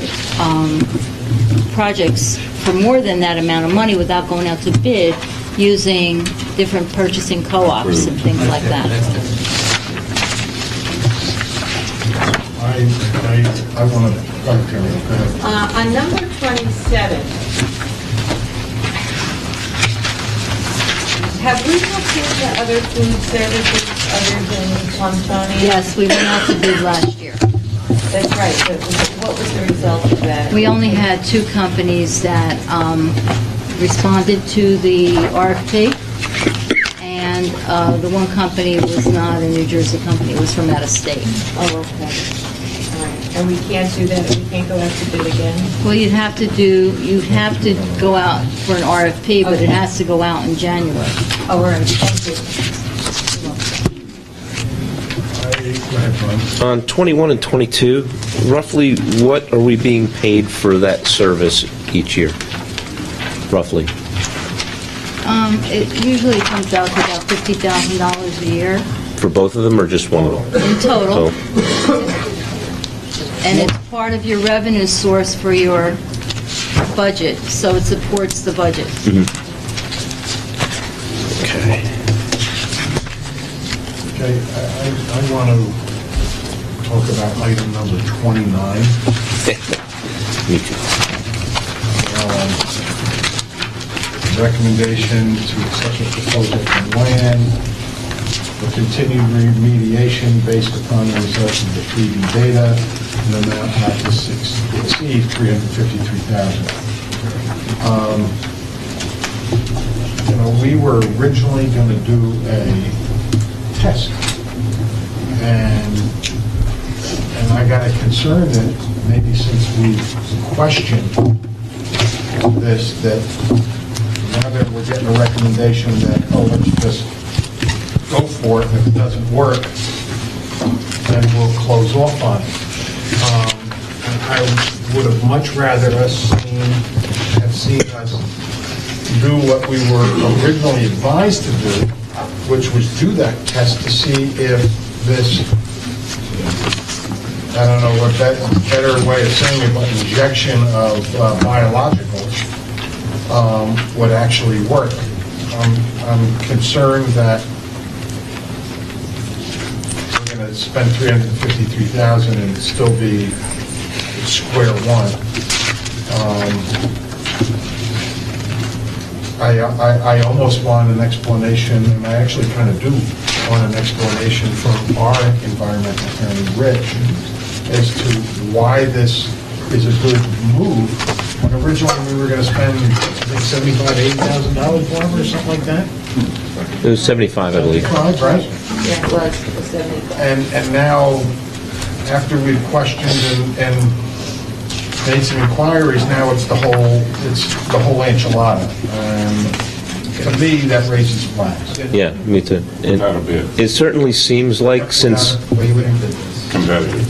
projects for more than that amount of money without going out to bid, using different purchasing co-ops and things like that. I want to, go ahead. On number 27, have we looked into other food services other than Tony? Yes, we went out to bid last year. That's right, but what was the result of that? We only had 2 companies that responded to the RFP, and the one company was not a New Jersey company, it was from out of state. Oh, okay. All right. And we can't do that, we can't go out to bid again? Well, you'd have to go out for an RFP, but it has to go out in January. All right, thank you. On 21 and 22, roughly what are we being paid for that service each year? Roughly. It usually comes out to about $50,000 a year For both of them or just one of them? in total. Oh. And it's part of your revenue source for your budget, so it supports the budget. Okay. Okay, I want to talk about item number 29. Me too. Recommendation to accept a proposal from land for continued remediation based upon the results of the 3D data, an amount not to exceed $353,000. We were originally going to do a test, and I got a concern that maybe since we questioned this, that now that we're getting a recommendation that, oh, let's just go for it, and if it doesn't work, then we'll close off on it. And I would have much rather have seen us do what we were originally advised to do, which was do that test to see if this, I don't know what that better way of saying it, but injection of biologicals would actually work. I'm concerned that we're going to spend $353,000 and still be square one. I almost want an explanation, and I actually kind of do want an explanation from our environmental attorney, Rich, as to why this is a good move. When originally we were going to spend, I think, $75,000, $80,000 for them, or something like that? It was 75, I believe. 75, right? Yeah, it was 75. And now, after we've questioned and made some inquiries, now it's the whole enchilada. To me, that raises flags. Yeah, me too. And it certainly seems like since... Competitive.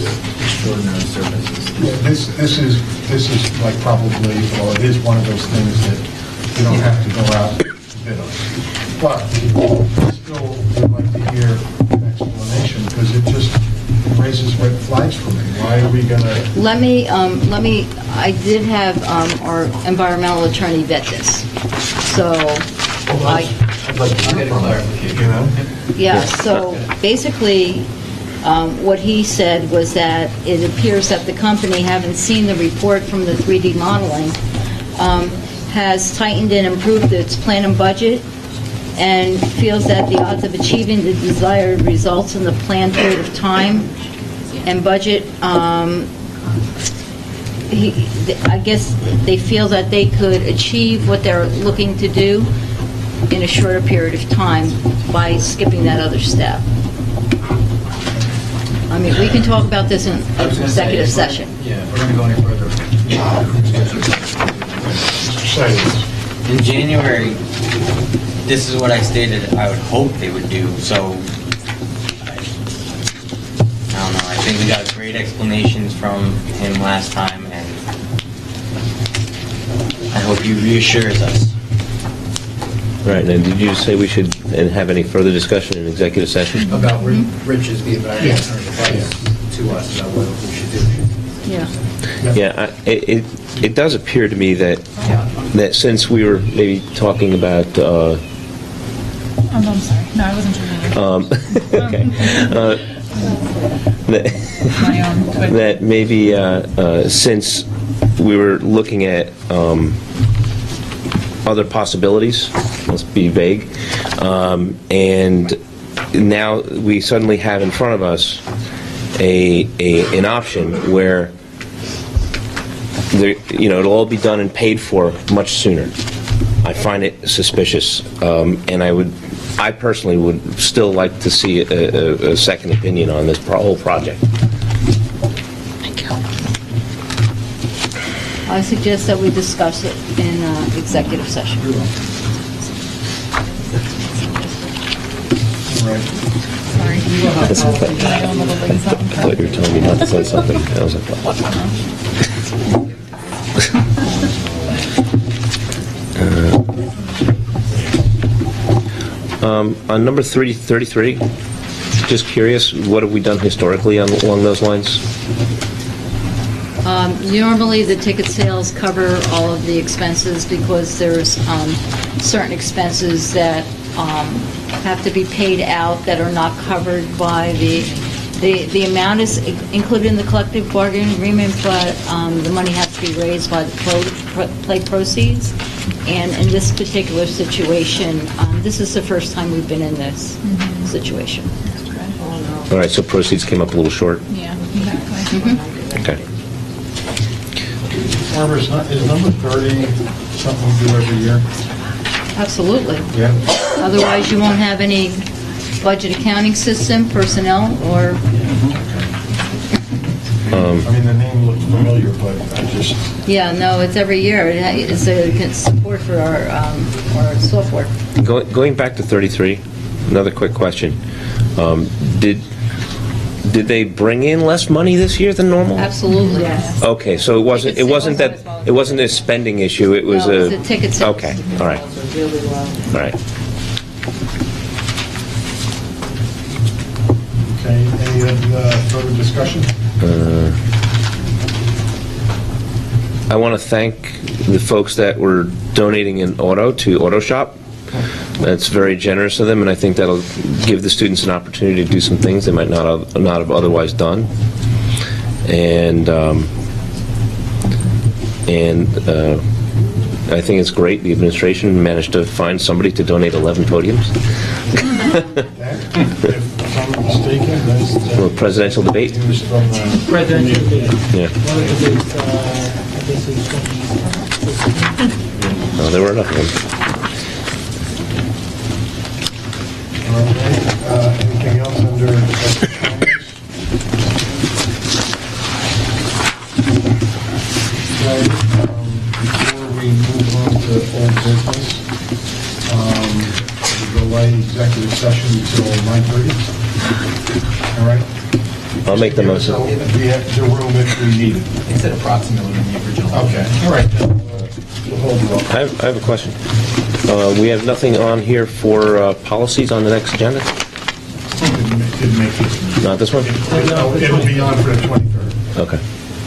This is like probably, or it is one of those things that you don't have to go out and bid on. But I still would like to hear an explanation, because it just raises red flags for me. Why are we gonna... Let me, I did have our environmental attorney vet this. So, I'd like to get clarification, you know? yeah, so basically, what he said was that it appears that the company, having seen the report from the 3D modeling, has tightened and improved its plan and budget, and feels that the odds of achieving the desired results in the planned period of time and budget, I guess they feel that they could achieve what they're looking to do in a shorter period of time by skipping that other step. I mean, we can talk about this in executive session. Yeah, if we're going to go any further. In January, this is what I stated I would hope they would do, so I don't know, I think we got great explanations from him last time, and I hope he reassures us. Right, and did you say we should have any further discussion in executive session? About Rich's the advice to us about what we should do. Yeah. Yeah, it does appear to me that since we were maybe talking about... Oh, no, I'm sorry. No, I wasn't sure. okay. That maybe since we were looking at other possibilities, let's be vague, and now we suddenly have in front of us an option where it'll all be done and paid for much sooner. I find it suspicious, and I personally would still like to see a second opinion on this whole project. Thank you. I suggest that we discuss it in executive session. Sorry. That's okay. I thought you were telling me not to say something. I was like, what? On number 33, just curious, what have we done historically along those lines? Normally, the ticket sales cover all of the expenses because there's certain expenses that have to be paid out that are not covered by the amount is included in the collective bargaining agreement, but the money has to be raised by the play proceeds. And in this particular situation, this is the first time we've been in this situation. All right, so proceeds came up a little short. Yeah, exactly. Okay. Barbara, is number 30 something we do every year? Absolutely. Yeah. Otherwise, you won't have any budget accounting system, personnel, or... I mean, the name looks familiar, but I just... Yeah, no, it's every year. It's a support for our software. Going back to 33, another quick question. Did they bring in less money this year than normal? Absolutely. Yes. Okay, so it wasn't a spending issue. It was No, it was a ticket sales. Okay, all right. All right. Okay, any further discussion? I want to thank the folks that were donating an auto to Auto Shop. That's very generous of them, and I think that'll give the students an opportunity to do some things they might not have otherwise done. And I think it's great the administration managed to find somebody to donate 11 podiums. If I'm not mistaken, that's... Well, presidential debate? Presidential debate. Yeah. One of the debates, I guess it was No, there were enough of them. Anything else under finance? I'll make the motion. We have the room if we need it. It said approximately in the original. Okay, all right. Then. We'll hold you up. I have a question. We have nothing on here for policies on the next agenda? Didn't make it. Not this one? It'll be on for the 23rd. Okay.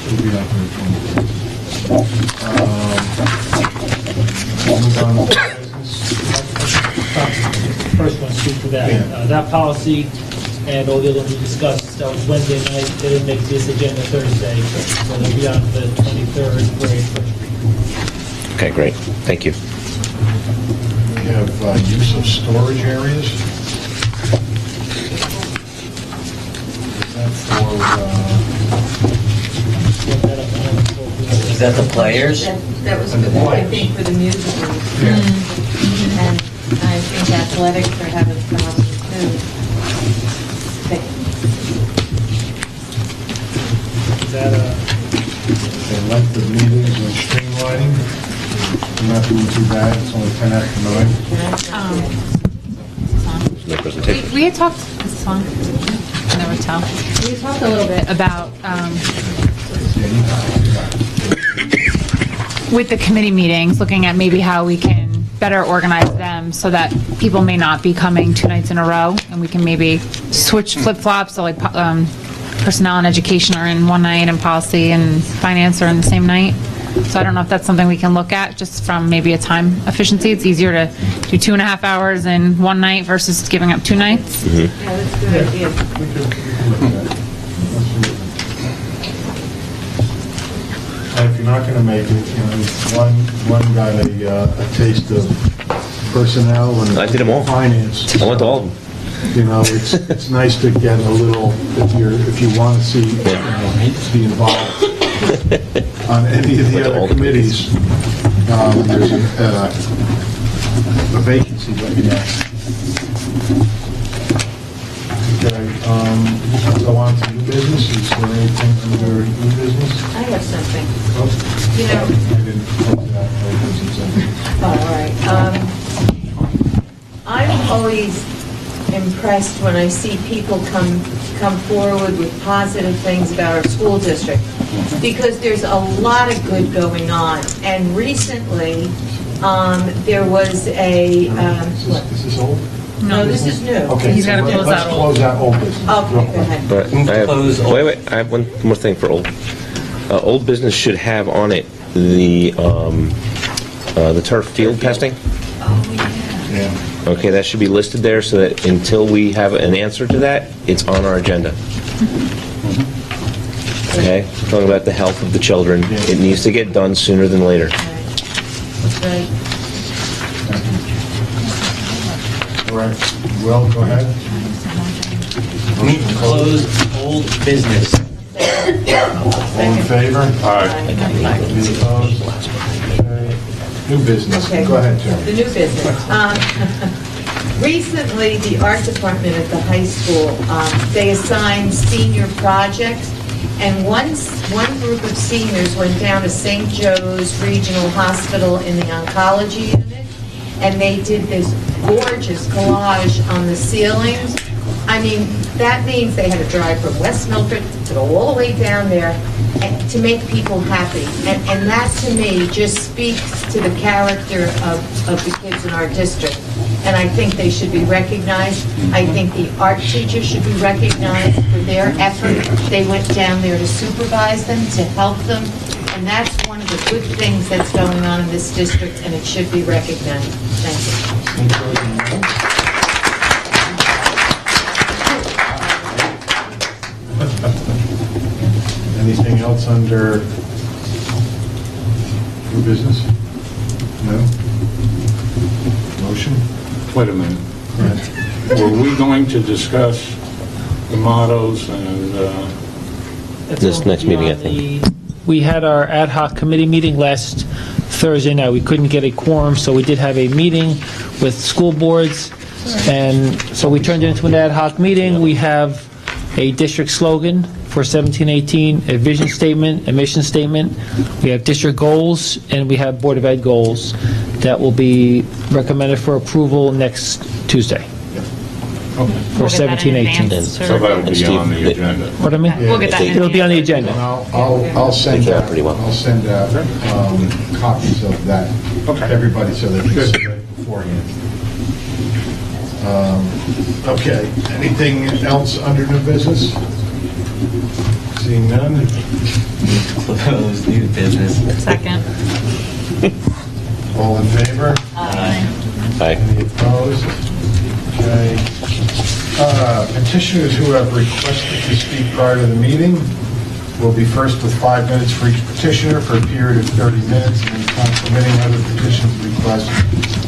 It'll be on for the 23rd. Move on to business. First one, speak to that. That policy and all the other ones we discussed, that was Wednesday night, they didn't make this agenda Thursday, so they'll be on the 23rd for a first reading. Okay, great. Thank you. We have use of storage areas. Is that the players? That was, I think, for the musicals. And I think athletics are having problems too. Is that The length of meetings and streamlining. We're not doing too bad. It's only 10 after 9. No presentation. We had talked, this is on, I never tell. We talked a little bit about, with the committee meetings, looking at maybe how we can better organize them so that people may not be coming 2 nights in a row, and we can maybe switch flip-flops, so like personnel and education are in one night, and policy and finance are in the same night. So I don't know if that's something we can look at, just from maybe a time efficiency. It's easier to do 2.5 hours in one night versus giving up 2 nights. Yeah, that's a good idea. If you're not going to make it, one got a taste of personnel and I did them all. Finance. I went to all of them. It's nice to get a little, if you want to see, be involved on any of the other committees. There's a vacancy right now. Okay, go on to new business. Is there anything under new business? I have something. Oh, You know, I didn't put that. all right. I'm always impressed when I see people come forward with positive things about our school district, because there's a lot of good going on. And recently, there was a... Is this old? No, this is new. Okay, He's gotta close let's out close out old business. Okay, go ahead. But wait, I have one more thing for old. Old business should have on it the turf field testing. Yeah. Okay, that should be listed there so that until we have an answer to that, it's on our agenda. Okay, talking about the health of the children. It needs to get done sooner than later. Right. All right, Will, go ahead. Move to close old business. All in favor? Aye. Any opposed? Okay. New business, Okay. go ahead, Terry. The new business. Recently, the art department at the high school, they assigned senior projects, and one group of seniors went down to St. Joe's Regional Hospital in the oncology unit, and they did this gorgeous collage on the ceilings. I mean, that means they had to drive from West Milford to go all the way down there to make people happy. And that, to me, just speaks to the character of the kids in our district. And I think they should be recognized. I think the art teachers should be recognized for their effort. They went down there to supervise them, to help them. And that's one of the good things that's going on in this district, and it should be recognized. Thank you. Anything else under new business? No? Motion? Wait a minute. Were we going to discuss the mottos and, This next meeting, I think. We had our ad hoc committee meeting last Thursday night. We couldn't get a quorum, so we did have a meeting with school boards, and so we turned it into an ad hoc meeting. We have a district slogan for 17-18, a vision statement, a mission statement. We have district goals, and we have Board of Ed goals that will be recommended for approval next Tuesday. for 17, 18. So that'll be on the agenda. Pardon me? We'll get that in. It'll be on the agenda. I'll send out, copies of that to everybody so they can see it beforehand. Okay, anything else under new business? Seeing none? Closed new business. Second. All in favor? Aye. Any opposed? Okay. Petitioners who have requested to speak prior to the meeting will be first with 5 minutes for each petitioner for a period of 30 minutes, and in time permitting other petitions requests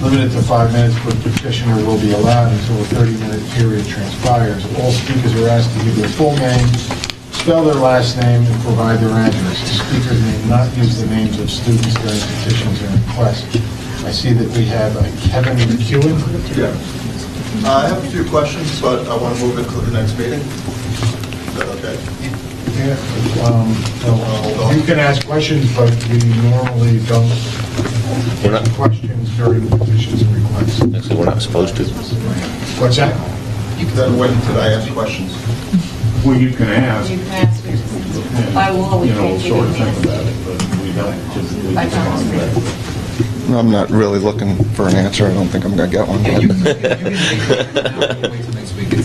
limited to 5 minutes per petitioner will be allowed until a 30-minute period transpires. All speakers are asked to give their full name, spell their last name, and provide their address. Speakers may not use the names of students during petitions and requests. I see that we have Kevin McEwen. Yeah. I have a few questions, but I want to move it to the next meeting. Is that okay? Yeah. You can ask questions, but we normally don't ask questions during petitions and requests. Actually, we're not supposed to. What's that? Then when could I ask questions? Well, you can ask. You can ask, by law, we You know, can't give sort you of an think answer. about it, but we don't typically By respond to Congress. that. I'm not really looking for an answer. I don't think I'm going to get one.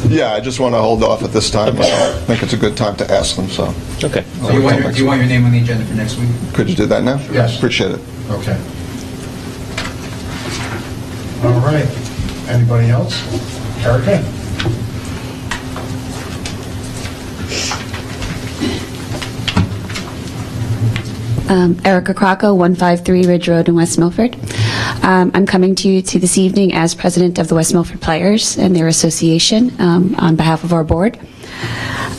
Yeah, I just want to hold off at this time. I think it's a good time to ask them, so. Okay. Do you want your name on the agenda for next week? Could you do that now? Yes. Appreciate it. Okay. All right. Anybody else? Erica? Erica Crocco, 153 Ridge Road in West Milford. I'm coming to you this evening as president of the West Milford Players and their association on behalf of our board.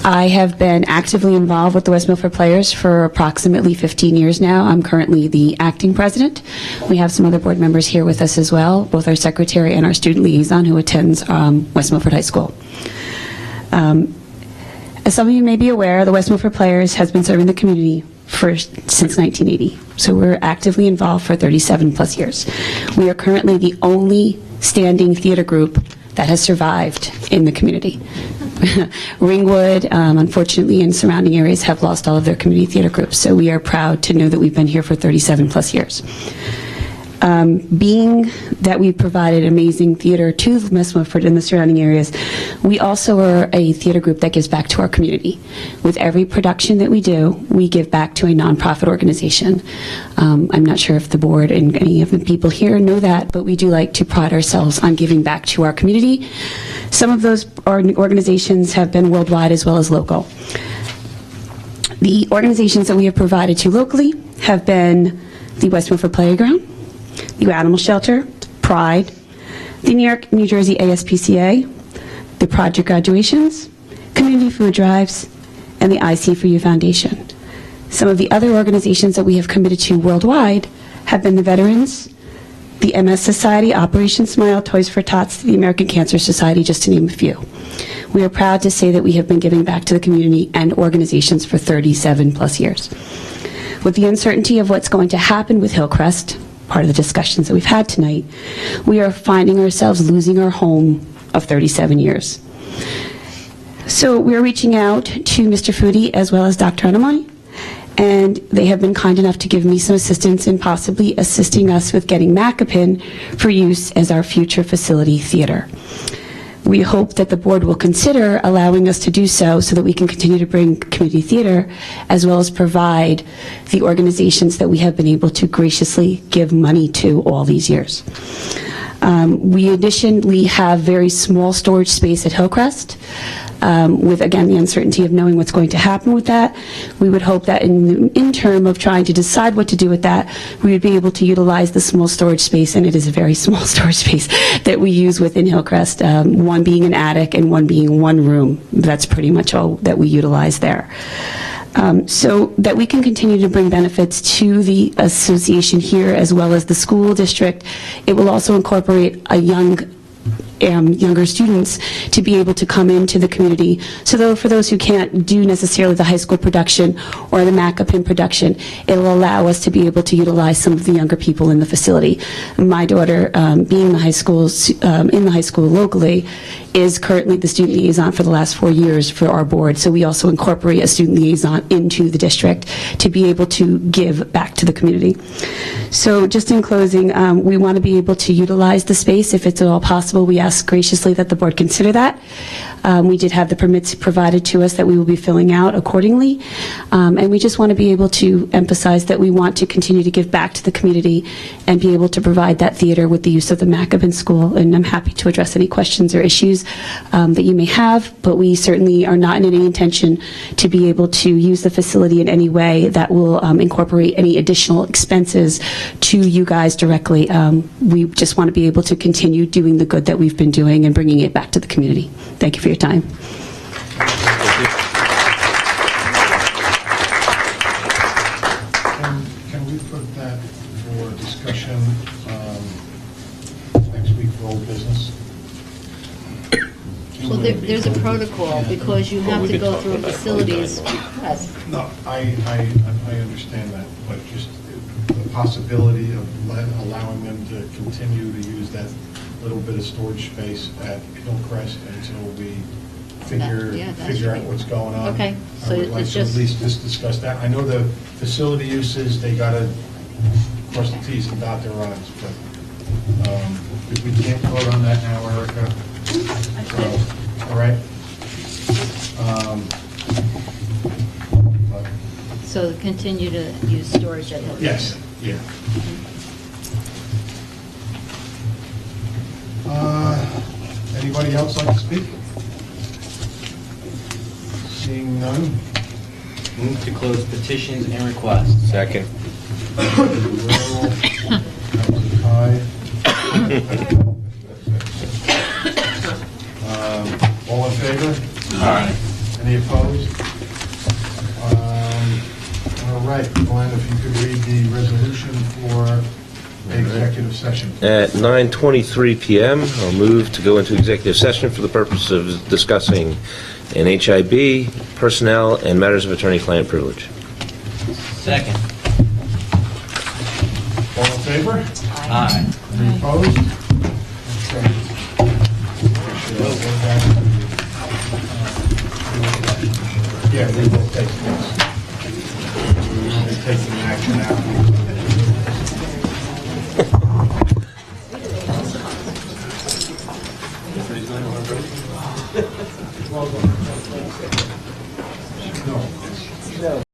I have been actively involved with the West Milford Players for approximately 15 years now. I'm currently the acting president. We have some other board members here with us as well, both our secretary and our student liaison who attends West Milford High School. As some of you may be aware, the West Milford Players has been serving the community since 1980. So we're actively involved for 37 plus years. We are currently the only standing theater group that has survived in the community. Ringwood, unfortunately, and surrounding areas have lost all of their community theater groups, so we are proud to know that we've been here for 37 plus years. Being that we provided amazing theater to West Milford and the surrounding areas, we also are a theater group that gives back to our community. With every production that we do, we give back to a nonprofit organization. I'm not sure if the board and any of the people here know that, but we do like to pride ourselves on giving back to our community. Some of those organizations have been worldwide as well as local. The organizations that we have provided to locally have been the West Milford Playground, the Animal Shelter, Pride, the New York, New Jersey ASPCA, the Project Graduations, Community Food Drives, and the IC4U Foundation. Some of the other organizations that we have committed to worldwide have been the Veterans, the MS Society, Operation Smile, Toys for Tots, the American Cancer Society, just to name a few. We are proud to say that we have been giving back to the community and organizations for 37 plus years. With the uncertainty of what's going to happen with Hillcrest, part of the discussions that we've had tonight, we are finding ourselves losing our home of 37 years. So we're reaching out to Mr. Foodie as well as Dr. Anamani, and they have been kind enough to give me some assistance in possibly assisting us with getting Macapin for use as our future facility theater. We hope that the board will consider allowing us to do so that we can continue to bring community theater as well as provide the organizations that we have been able to graciously give money to all these years. We additionally have very small storage space at Hillcrest. With, again, the uncertainty of knowing what's going to happen with that, we would hope that in the interim of trying to decide what to do with that, we would be able to utilize the small storage space, and it is a very small storage space that we use within Hillcrest, one being an attic and one being one room. That's pretty much all that we utilize there. So that we can continue to bring benefits to the association here as well as the school district. It will also incorporate a young younger students to be able to come into the community. So though for those who can't do necessarily the high school production or the Macapin production, it will allow us to be able to utilize some of the younger people in the facility. My daughter, being in the high school locally, is currently the student liaison for the last 4 years for our board. So we also incorporate a student liaison into the district to be able to give back to the community. So just in closing, we want to be able to utilize the space if it's at all possible. We ask graciously that the board consider that. We did have the permits provided to us that we will be filling out accordingly. And we just want to be able to emphasize that we want to continue to give back to the community and be able to provide that theater with the use of the Macapin School. And I'm happy to address any questions or issues that you may have, but we certainly are not in any intention to be able to use the facility in any way that will incorporate any additional expenses to you guys directly. We just want to be able to continue doing the good that we've been doing and bringing it back to the community. Thank you for your time. Can we put that for discussion next week for old business? Well, there's a protocol, because you have to go through a facilities request. No, I understand that, but just the possibility of allowing them to continue to use that little bit of storage space at Hillcrest until we figure out what's going on. Okay, so I would like it's to at just- least just discuss that. I know the facility uses, they got to cross the Ts and dot their Is, but if we can't vote on that now, Erica. So, all right. So continue to use storage at Hillcrest? Yes, yeah. Anybody else like to speak? Seeing none. Move to close petitions and requests. Second. Aye. All in favor? Aye. Any opposed? All right, Glenn, if you could read the resolution for executive session. At 9:23 PM, I'll move to go into executive session for the purpose of discussing an HIB, personnel, and matters of attorney-client privilege. Second. All in favor? Aye. Any opposed? Okay. Yeah, we will take this. We're taking action out.